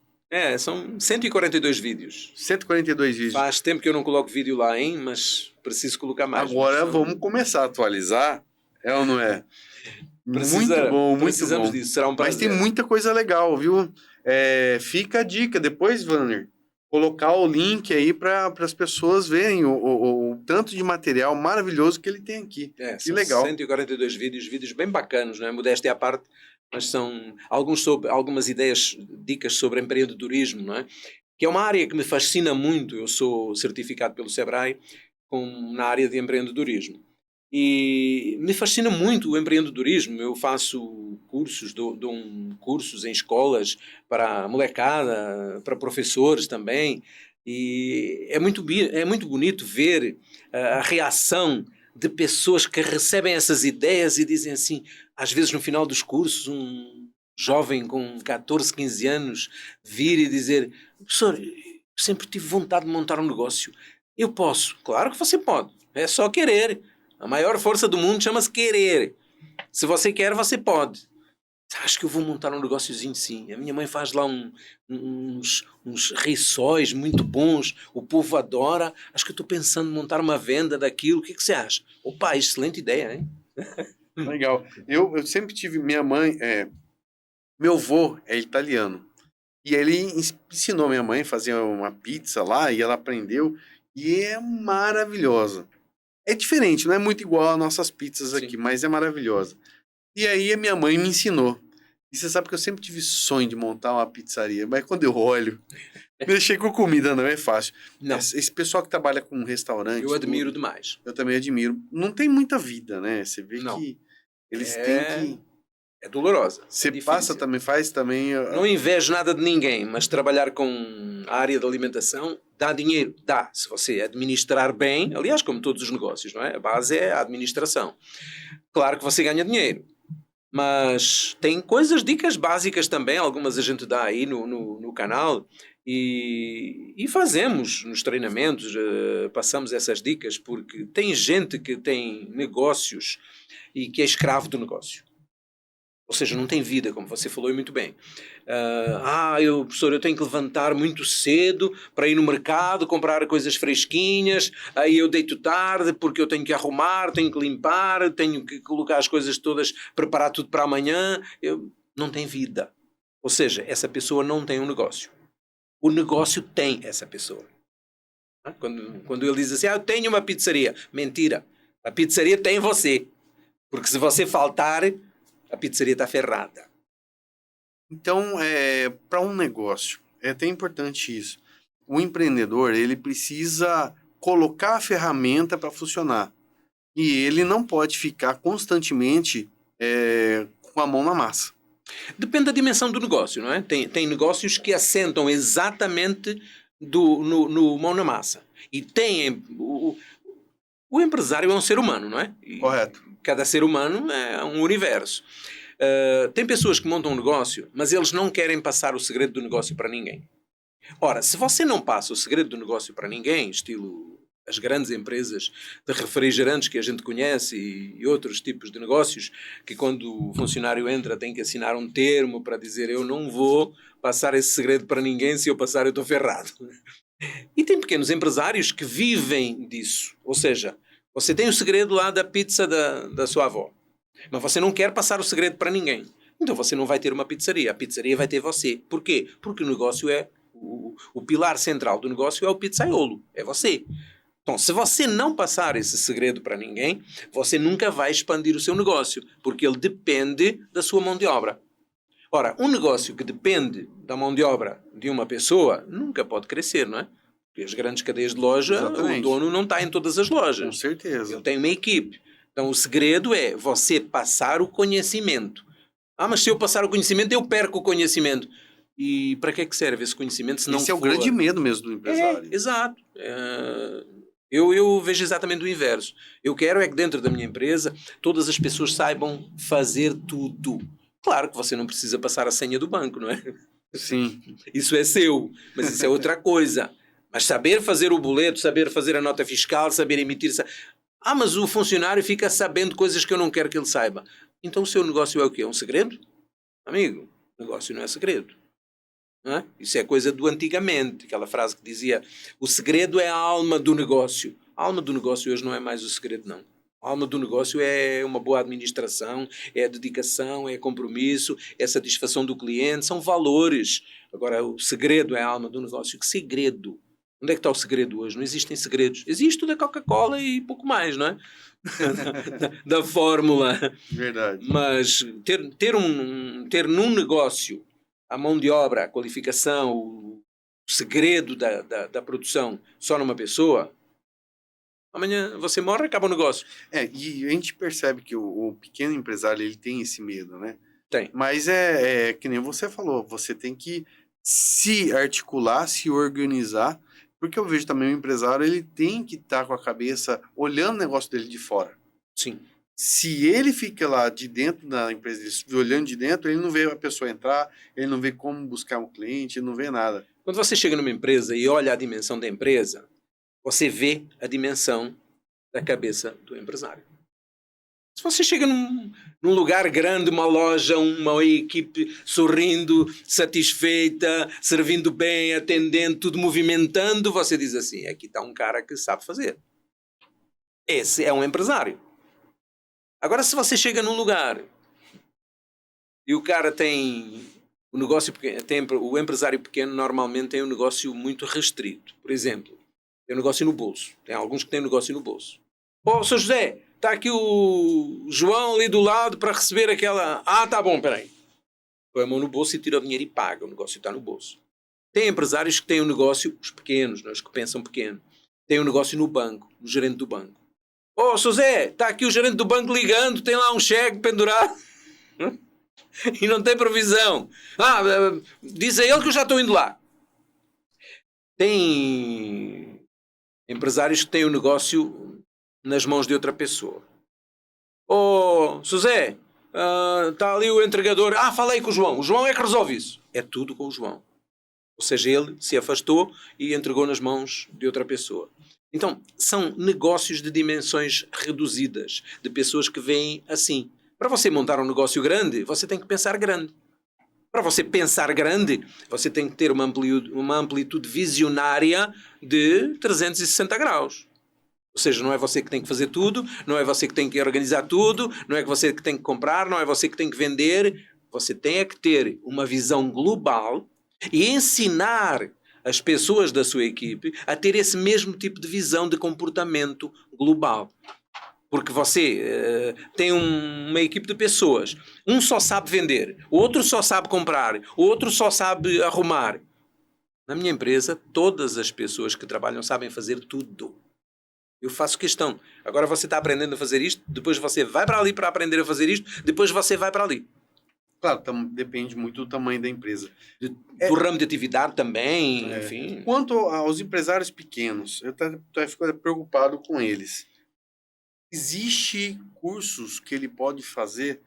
São 142 vídeos. 142 vídeos. Faz tempo que eu não coloco vídeo lá, hein? Mas preciso colocar mais. Agora vamos começar a atualizar. É ou não é? Muito bom, muito precisamos bom. disso, será um prazer. Mas tem muita coisa legal, viu? Fica a dica depois, Vanner, colocar o link aí para as pessoas verem o tanto de material maravilhoso que ele tem aqui. Que legal. 142 vídeos bem bacanos, não é? Modéstia à parte, mas são algumas ideias, dicas sobre empreendedorismo, não é? Que é uma área que me fascina muito. Eu sou certificado pelo Sebrae na área de empreendedorismo. E me fascina muito o empreendedorismo. Eu faço cursos, dou cursos em escolas para molecada, para professores também. E é muito bonito ver a reação de pessoas que recebem essas ideias e dizem assim, às vezes no final dos cursos, um jovem com 14, 15 anos vir e dizer: professor, eu sempre tive vontade de montar um negócio. Eu posso? Claro que você pode. É só querer. A maior força do mundo chama-se querer. Se você quer, você pode. Acho que eu vou montar um negóciozinho, sim. A minha mãe faz lá uns rissóis muito bons. O povo adora. Acho que eu estou pensando em montar uma venda daquilo. O que você acha? Opa, excelente ideia, hein? Legal. Eu sempre tive... Minha mãe... Meu avô é italiano. E ele ensinou minha mãe a fazer uma pizza lá. E ela aprendeu. E é maravilhosa. É diferente, não é muito igual às nossas pizzas aqui, mas é maravilhosa. E aí a minha mãe me ensinou. E você sabe que eu sempre tive sonho de montar uma pizzaria, mas quando eu olho, mexer com comida não é fácil. Não. Esse pessoal que trabalha com restaurante... Eu admiro demais. Eu também admiro. Não tem muita vida, né? Você vê que eles têm que... É dolorosa. Você passa também, faz também... Não invejo nada de ninguém, mas trabalhar com a área da alimentação dá dinheiro. Dá, se você administrar bem. Aliás, como todos os negócios, não é? A base é a administração. Claro que você ganha dinheiro. Mas tem dicas básicas também. Algumas a gente dá aí no canal. E fazemos nos treinamentos, passamos essas dicas, porque tem gente que tem negócios e que é escravo do negócio. Ou seja, não tem vida, como você falou e muito bem. Professor, eu tenho que levantar muito cedo para ir no mercado, comprar coisas fresquinhas, aí eu deito tarde porque eu tenho que arrumar, tenho que limpar, tenho que colocar as coisas todas, preparar tudo para amanhã. Não tem vida. Ou seja, essa pessoa não tem um negócio. O negócio tem essa pessoa. Quando ele diz assim, eu tenho uma pizzaria. Mentira. A pizzaria tem você. Porque se você faltar... a pizzaria está ferrada. Então, para um negócio, é até importante isso. O empreendedor, ele precisa colocar a ferramenta para funcionar. E ele não pode ficar constantemente com a mão na massa. Depende da dimensão do negócio, não é? Tem negócios que assentam exatamente no mão na massa. E tem... O empresário é um ser humano, não é? Correto. Cada ser humano é um universo. Tem pessoas que montam um negócio, mas eles não querem passar o segredo do negócio para ninguém. Ora, se você não passa o segredo do negócio para ninguém, estilo as grandes empresas de refrigerantes que a gente conhece e outros tipos de negócios, que quando o funcionário entra tem que assinar um termo para dizer eu não vou passar esse segredo para ninguém, se eu passar eu estou ferrado. E tem pequenos empresários que vivem disso. Ou seja, você tem o segredo lá da pizza da sua avó. Mas você não quer passar o segredo para ninguém. Então você não vai ter uma pizzaria. A pizzaria vai ter você. Por quê? Porque o negócio é... O pilar central do negócio é o pizzaiolo. É você. Então, se você não passar esse segredo para ninguém, você nunca vai expandir o seu negócio. Porque ele depende da sua mão de obra. Ora, um negócio que depende da mão de obra de uma pessoa nunca pode crescer, não é? Porque as grandes cadeias de loja, Exatamente. o dono não está em todas as lojas. Com certeza. Eu tenho uma equipe. Então o segredo é você passar o conhecimento. Ah, mas se eu passar o conhecimento, eu perco o conhecimento. E para que é que serve esse conhecimento se não Esse é o for... grande medo mesmo do empresário. Exato. Eu vejo exatamente o inverso. Eu quero é que dentro da minha empresa todas as pessoas saibam fazer tudo. Claro que você não precisa passar a senha do banco, não é? Sim. Isso é seu, mas isso é outra coisa. Mas saber fazer o boleto, saber fazer a nota fiscal, saber emitir... Ah, mas o funcionário fica sabendo coisas que eu não quero que ele saiba. Então o seu negócio é o quê? É um segredo? Amigo, negócio não é segredo. Não é? Isso é coisa do antigamente. Aquela frase que dizia: o segredo é a alma do negócio. A alma do negócio hoje não é mais o segredo, não. A alma do negócio é uma boa administração, é dedicação, é compromisso, é satisfação do cliente, são valores. Agora, o segredo é a alma do negócio. Que segredo? Onde é que está o segredo hoje? Não existem segredos. Existe o da Coca-Cola e pouco mais, não é? da fórmula. Verdade. Mas ter num negócio a mão de obra, a qualificação, o segredo da produção só numa pessoa, amanhã você morre e acaba o negócio. E a gente percebe que o pequeno empresário, ele tem esse medo, né? Tem. Mas é que nem você falou, você tem que se articular, se organizar, porque eu vejo também o empresário, ele tem que estar com a cabeça olhando o negócio dele de fora. Sim. Se ele fica lá de dentro da empresa, olhando de dentro, ele não vê a pessoa entrar, ele não vê como buscar um cliente, ele não vê nada. Quando você chega numa empresa e olha a dimensão da empresa, você vê a dimensão da cabeça do empresário. Se você chega num lugar grande, uma loja, uma equipe sorrindo, satisfeita, servindo bem, atendendo, tudo movimentando, você diz assim: aqui está um cara que sabe fazer. Esse é um empresário. Agora, se você chega num lugar e o cara tem o negócio pequeno, o empresário pequeno normalmente tem um negócio muito restrito. Por exemplo, tem um negócio no bolso. Tem alguns que têm um negócio no bolso. Ô, Sr. José, está aqui o João ali do lado para receber aquela... Ah, tá bom, peraí. Põe a mão no bolso e tira o dinheiro e paga. O negócio está no bolso. Tem empresários que têm um negócio, os pequenos, os que pensam pequeno, têm um negócio no banco, no gerente do banco. Ô, Sr. José, está aqui o gerente do banco ligando, tem lá um cheque pendurado e não tem provisão. Ah, diz a ele que eu já estou indo lá. Tem empresários que têm o negócio nas mãos de outra pessoa. Ô, José, está ali o entregador. Ah, falei com o João. O João é que resolve isso. É tudo com o João. Ou seja, ele se afastou e entregou nas mãos de outra pessoa. Então, são negócios de dimensões reduzidas, de pessoas que veem assim. Para você montar um negócio grande, você tem que pensar grande. Para você pensar grande, você tem que ter uma amplitude visionária de 360 graus. Ou seja, não é você que tem que fazer tudo, não é você que tem que organizar tudo, não é você que tem que comprar, não é você que tem que vender. Você tem que ter uma visão global e ensinar as pessoas da sua equipe a ter esse mesmo tipo de visão de comportamento global. Porque você tem uma equipe de pessoas. Um só sabe vender, o outro só sabe comprar, o outro só sabe arrumar. Na minha empresa, todas as pessoas que trabalham sabem fazer tudo. Eu faço questão. Agora você está aprendendo a fazer isto, depois você vai para ali para aprender a fazer isto, depois você vai para ali. Claro, depende muito do tamanho da empresa. Do ramo de atividade também, enfim. Quanto aos empresários pequenos, eu fico preocupado com eles. Existe cursos que ele pode fazer,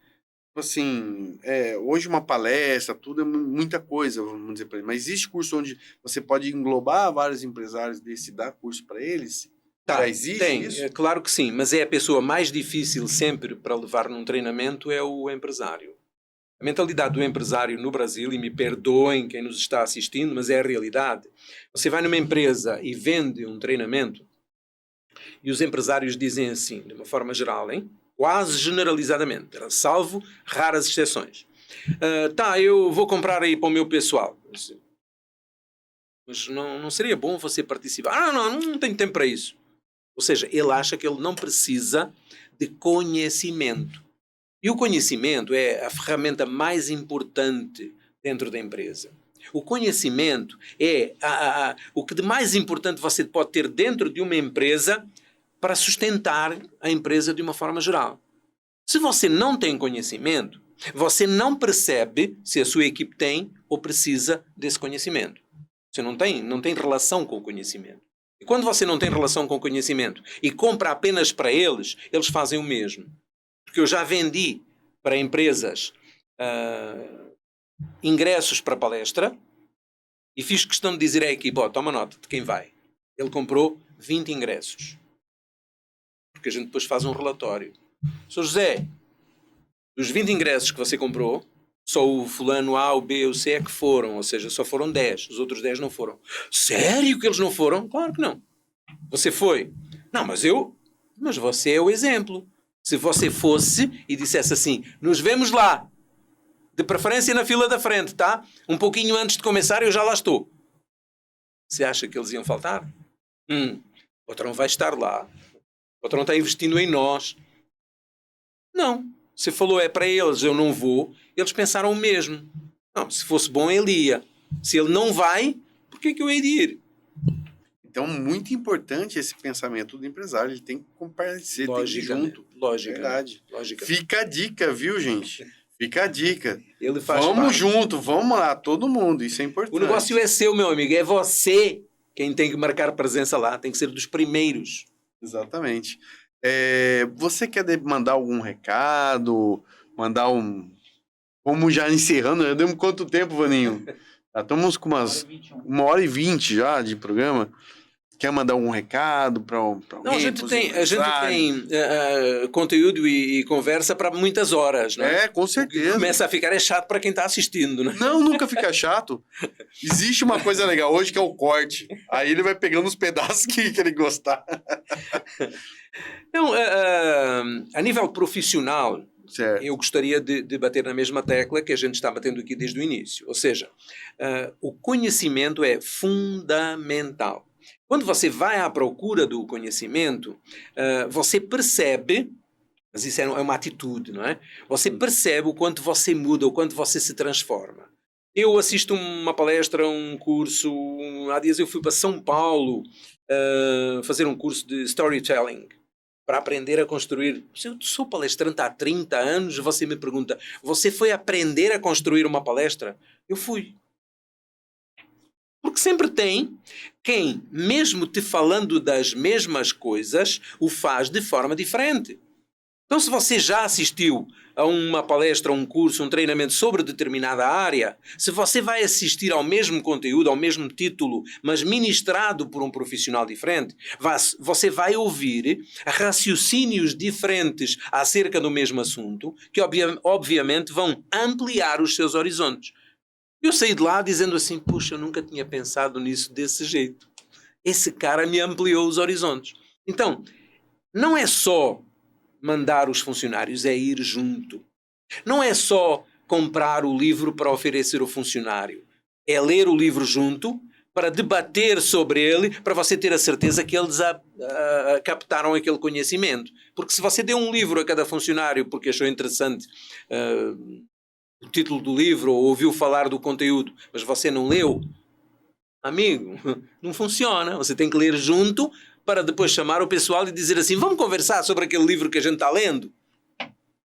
assim, hoje uma palestra, tudo é muita coisa, vamos dizer para ele, mas existe curso onde você pode englobar vários empresários desse, dar curso para eles? Tá, existe tem, isso? claro que sim, mas é a pessoa mais difícil sempre para levar num treinamento é o empresário. A mentalidade do empresário no Brasil, e me perdoem quem nos está assistindo, mas é a realidade. Você vai numa empresa e vende um treinamento e os empresários dizem assim, de uma forma geral, hein? quase generalizadamente, salvo raras exceções. Eu vou comprar aí para o meu pessoal. Mas não seria bom você participar? Não tenho tempo para isso. Ou seja, ele acha que ele não precisa de conhecimento. E o conhecimento é a ferramenta mais importante dentro da empresa. O conhecimento é o que de mais importante você pode ter dentro de uma empresa para sustentar a empresa de uma forma geral. Se você não tem conhecimento, você não percebe se a sua equipe tem ou precisa desse conhecimento. Você não tem relação com o conhecimento. E quando você não tem relação com o conhecimento e compra apenas para eles, eles fazem o mesmo. Porque eu já vendi para empresas ingressos para palestra e fiz questão de dizer à equipe, toma nota de quem vai. Ele comprou 20 ingressos. Porque a gente depois faz um relatório. Sr. José, dos 20 ingressos que você comprou, só o fulano A, o B, o C é que foram, ou seja, só foram 10, os outros 10 não foram. Sério que eles não foram? Claro que não. Você foi? Não, mas você é o exemplo. Se você fosse e dissesse assim, nos vemos lá, de preferência na fila da frente, tá? Um pouquinho antes de começar eu já lá estou. Você acha que eles iam faltar? O patrão vai estar lá. O patrão está investindo em nós. Não. Você falou é para eles, eu não vou. Eles pensaram o mesmo. Não, se fosse bom ele ia. Se ele não vai, por que eu hei de ir? Então, muito importante esse pensamento do empresário. Ele tem que comparecer, tem que ir junto. Logicamente. Fica a dica, viu, gente? Fica a dica. Ele faz vamos parte. junto, vamos lá, todo mundo. Isso é importante. O negócio é seu, meu amigo. É você quem tem que marcar presença lá. Tem que ser dos primeiros. Exatamente. Você quer mandar algum recado? Mandar um... Vamos já encerrando. Já demos quanto tempo, Vaninho? Já estamos com umas 1h20 já de programa. Quer mandar algum recado para alguém? Não, a gente tem conteúdo e conversa para muitas horas, né? Com certeza. Começa a ficar chato para quem está assistindo, né? Não, nunca fica chato. Existe uma coisa legal hoje que é o corte. Aí ele vai pegando os pedaços que ele gostar. Então, a nível profissional, certo. Eu gostaria de bater na mesma tecla que a gente está batendo aqui desde o início. Ou seja, o conhecimento é fundamental. Quando você vai à procura do conhecimento, você percebe, mas isso é uma atitude, não é? Você percebe o quanto você muda, o quanto você se transforma. Eu assisto uma palestra, um curso, há dias eu fui para São Paulo fazer um curso de storytelling, para aprender a construir. Eu sou palestrante há 30 anos, você me pergunta, você foi aprender a construir uma palestra? Eu fui. Porque sempre tem quem, mesmo te falando das mesmas coisas, o faz de forma diferente. Então, se você já assistiu a uma palestra, um curso, um treinamento sobre determinada área, se você vai assistir ao mesmo conteúdo, ao mesmo título, mas ministrado por um profissional diferente, você vai ouvir raciocínios diferentes acerca do mesmo assunto, que obviamente vão ampliar os seus horizontes. Eu saí de lá dizendo assim, puxa, eu nunca tinha pensado nisso desse jeito. Esse cara me ampliou os horizontes. Então, não é só mandar os funcionários, é ir junto. Não é só comprar o livro para oferecer ao funcionário. É ler o livro junto, para debater sobre ele, para você ter a certeza que eles captaram aquele conhecimento. Porque se você deu um livro a cada funcionário porque achou interessante o título do livro ou ouviu falar do conteúdo, mas você não leu, amigo, não funciona. Você tem que ler junto para depois chamar o pessoal e dizer assim, vamos conversar sobre aquele livro que a gente está lendo?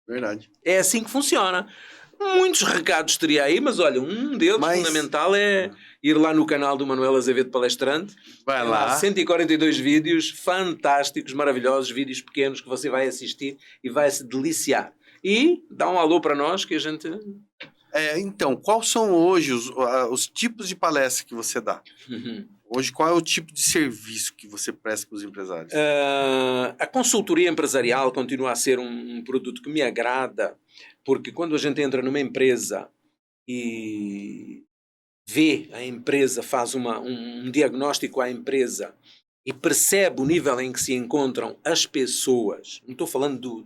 Verdade. É assim que funciona. Muitos recados teria aí, mas olha, um deles fundamental é ir lá no canal do Manuel Azevedo Palestrante. Vai lá. 142 vídeos fantásticos, maravilhosos, vídeos pequenos que você vai assistir e vai se deliciar. E dá um alô para nós que a gente... Então, quais são hoje os tipos de palestra que você dá? Hoje, qual é o tipo de serviço que você presta para os empresários? A consultoria empresarial continua a ser um produto que me agrada, porque quando a gente entra numa empresa e vê a empresa, faz um diagnóstico à empresa e percebe o nível em que se encontram as pessoas, não estou falando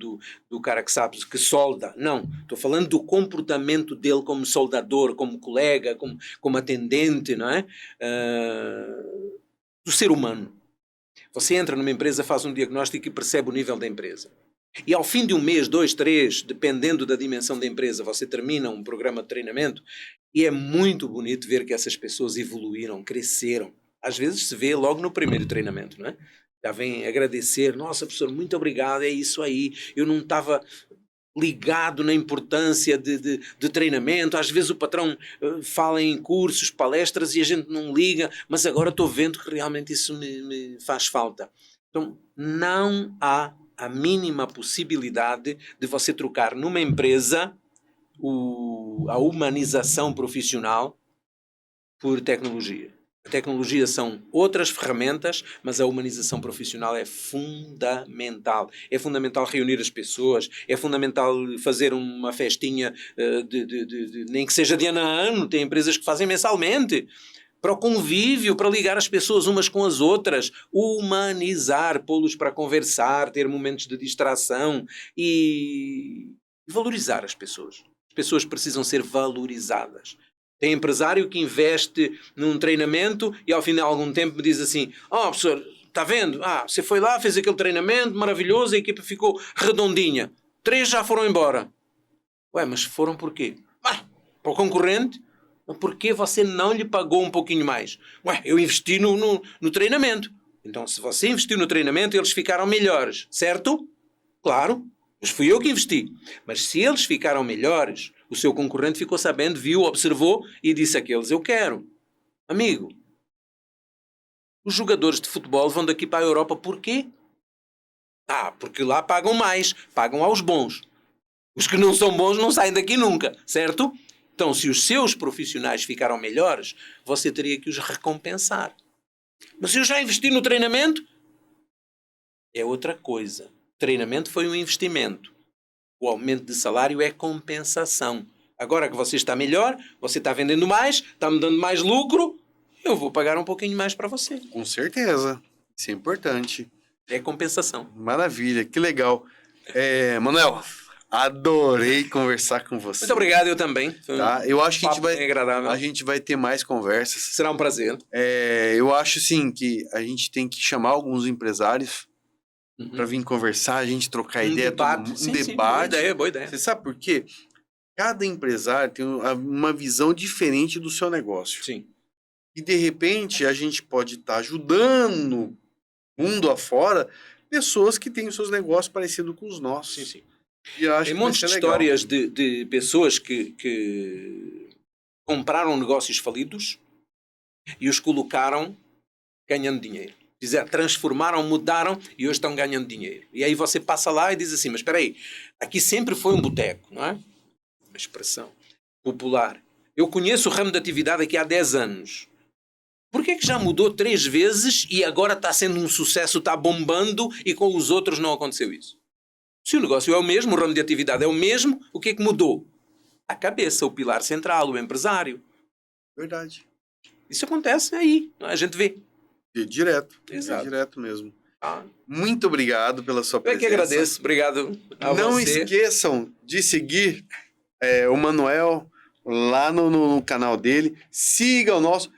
do cara que sabe que solda, não, estou falando do comportamento dele como soldador, como colega, como atendente, não é? Do ser humano. Você entra numa empresa, faz um diagnóstico e percebe o nível da empresa. E ao fim de um mês, 2, 3, dependendo da dimensão da empresa, você termina um programa de treinamento e é muito bonito ver que essas pessoas evoluíram, cresceram. Às vezes se vê logo no primeiro treinamento, não é? Já vem agradecer, nossa professor, muito obrigado, é isso aí, eu não estava ligado na importância de treinamento, às vezes o patrão fala em cursos, palestras e a gente não liga, mas agora estou vendo que realmente isso me faz falta. Então não há a mínima possibilidade de você trocar numa empresa a humanização profissional por tecnologia. A tecnologia são outras ferramentas, mas a humanização profissional é fundamental. É fundamental reunir as pessoas, é fundamental fazer uma festinha, nem que seja de ano a ano, tem empresas que fazem mensalmente, para o convívio, para ligar as pessoas umas com as outras, humanizar, pô-los para conversar, ter momentos de distração e valorizar as pessoas. As pessoas precisam ser valorizadas. Tem empresário que investe num treinamento e ao fim de algum tempo me diz assim, professor, está vendo? Você foi lá, fez aquele treinamento maravilhoso, a equipa ficou redondinha. 3 já foram embora. Mas foram por quê? Para o concorrente? Porque você não lhe pagou um pouquinho mais? Eu investi no treinamento. Então, se você investiu no treinamento, eles ficaram melhores, certo? Claro, mas fui eu que investi. Mas se eles ficaram melhores, o seu concorrente ficou sabendo, viu, observou e disse àqueles, eu quero. Amigo, os jogadores de futebol vão daqui para a Europa por quê? Porque lá pagam mais, pagam aos bons. Os que não são bons não saem daqui nunca, certo? Então, se os seus profissionais ficaram melhores, você teria que os recompensar. Mas eu já investi no treinamento? É outra coisa. Treinamento foi um investimento. O aumento de salário é compensação. Agora que você está melhor, você está vendendo mais, está me dando mais lucro, eu vou pagar um pouquinho mais para você. Com certeza. Isso é importante. É compensação. Maravilha, que legal. Manuel, adorei conversar com você. Muito obrigado, eu também. Eu acho que agradável. a gente vai ter mais conversas. Será um prazer. Eu acho, sim, que a gente tem que chamar alguns empresários para vir conversar, a gente trocar ideia. Debate. Um debate. Boa ideia. Você sabe por quê? Cada empresário tem uma visão diferente do seu negócio. Sim. E, de repente, a gente pode estar ajudando mundo afora pessoas que têm os seus negócios parecidos com os nossos. Sim. E eu acho Tem que muitas histórias de pessoas que compraram negócios falidos e os colocaram ganhando dinheiro. Transformaram, mudaram e hoje estão ganhando dinheiro. E aí você passa lá e diz assim, mas espera aí, aqui sempre foi um boteco, não é? Uma expressão popular. Eu conheço o ramo de atividade aqui há 10 anos. Por que é que já mudou 3 vezes e agora está sendo um sucesso, está bombando e com os outros não aconteceu isso? Se o negócio é o mesmo, o ramo de atividade é o mesmo, o que é que mudou? A cabeça, o pilar central, o empresário. Verdade. Isso acontece aí, a gente vê. Direto. Exato. Direto mesmo. Muito obrigado pela sua presença. Eu que agradeço. Obrigado a Não você. esqueçam de seguir o Manuel lá no canal dele. Siga o nosso.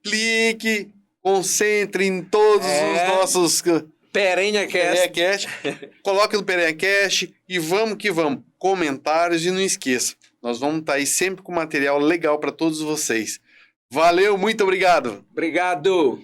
Clique, concentre em todos os nossos... Perenha Cast. Coloque no Perenha Cast e vamos que vamos. Comentários e não esqueça. Nós vamos estar aí sempre com material legal para todos vocês. Valeu, muito obrigado. Obrigado.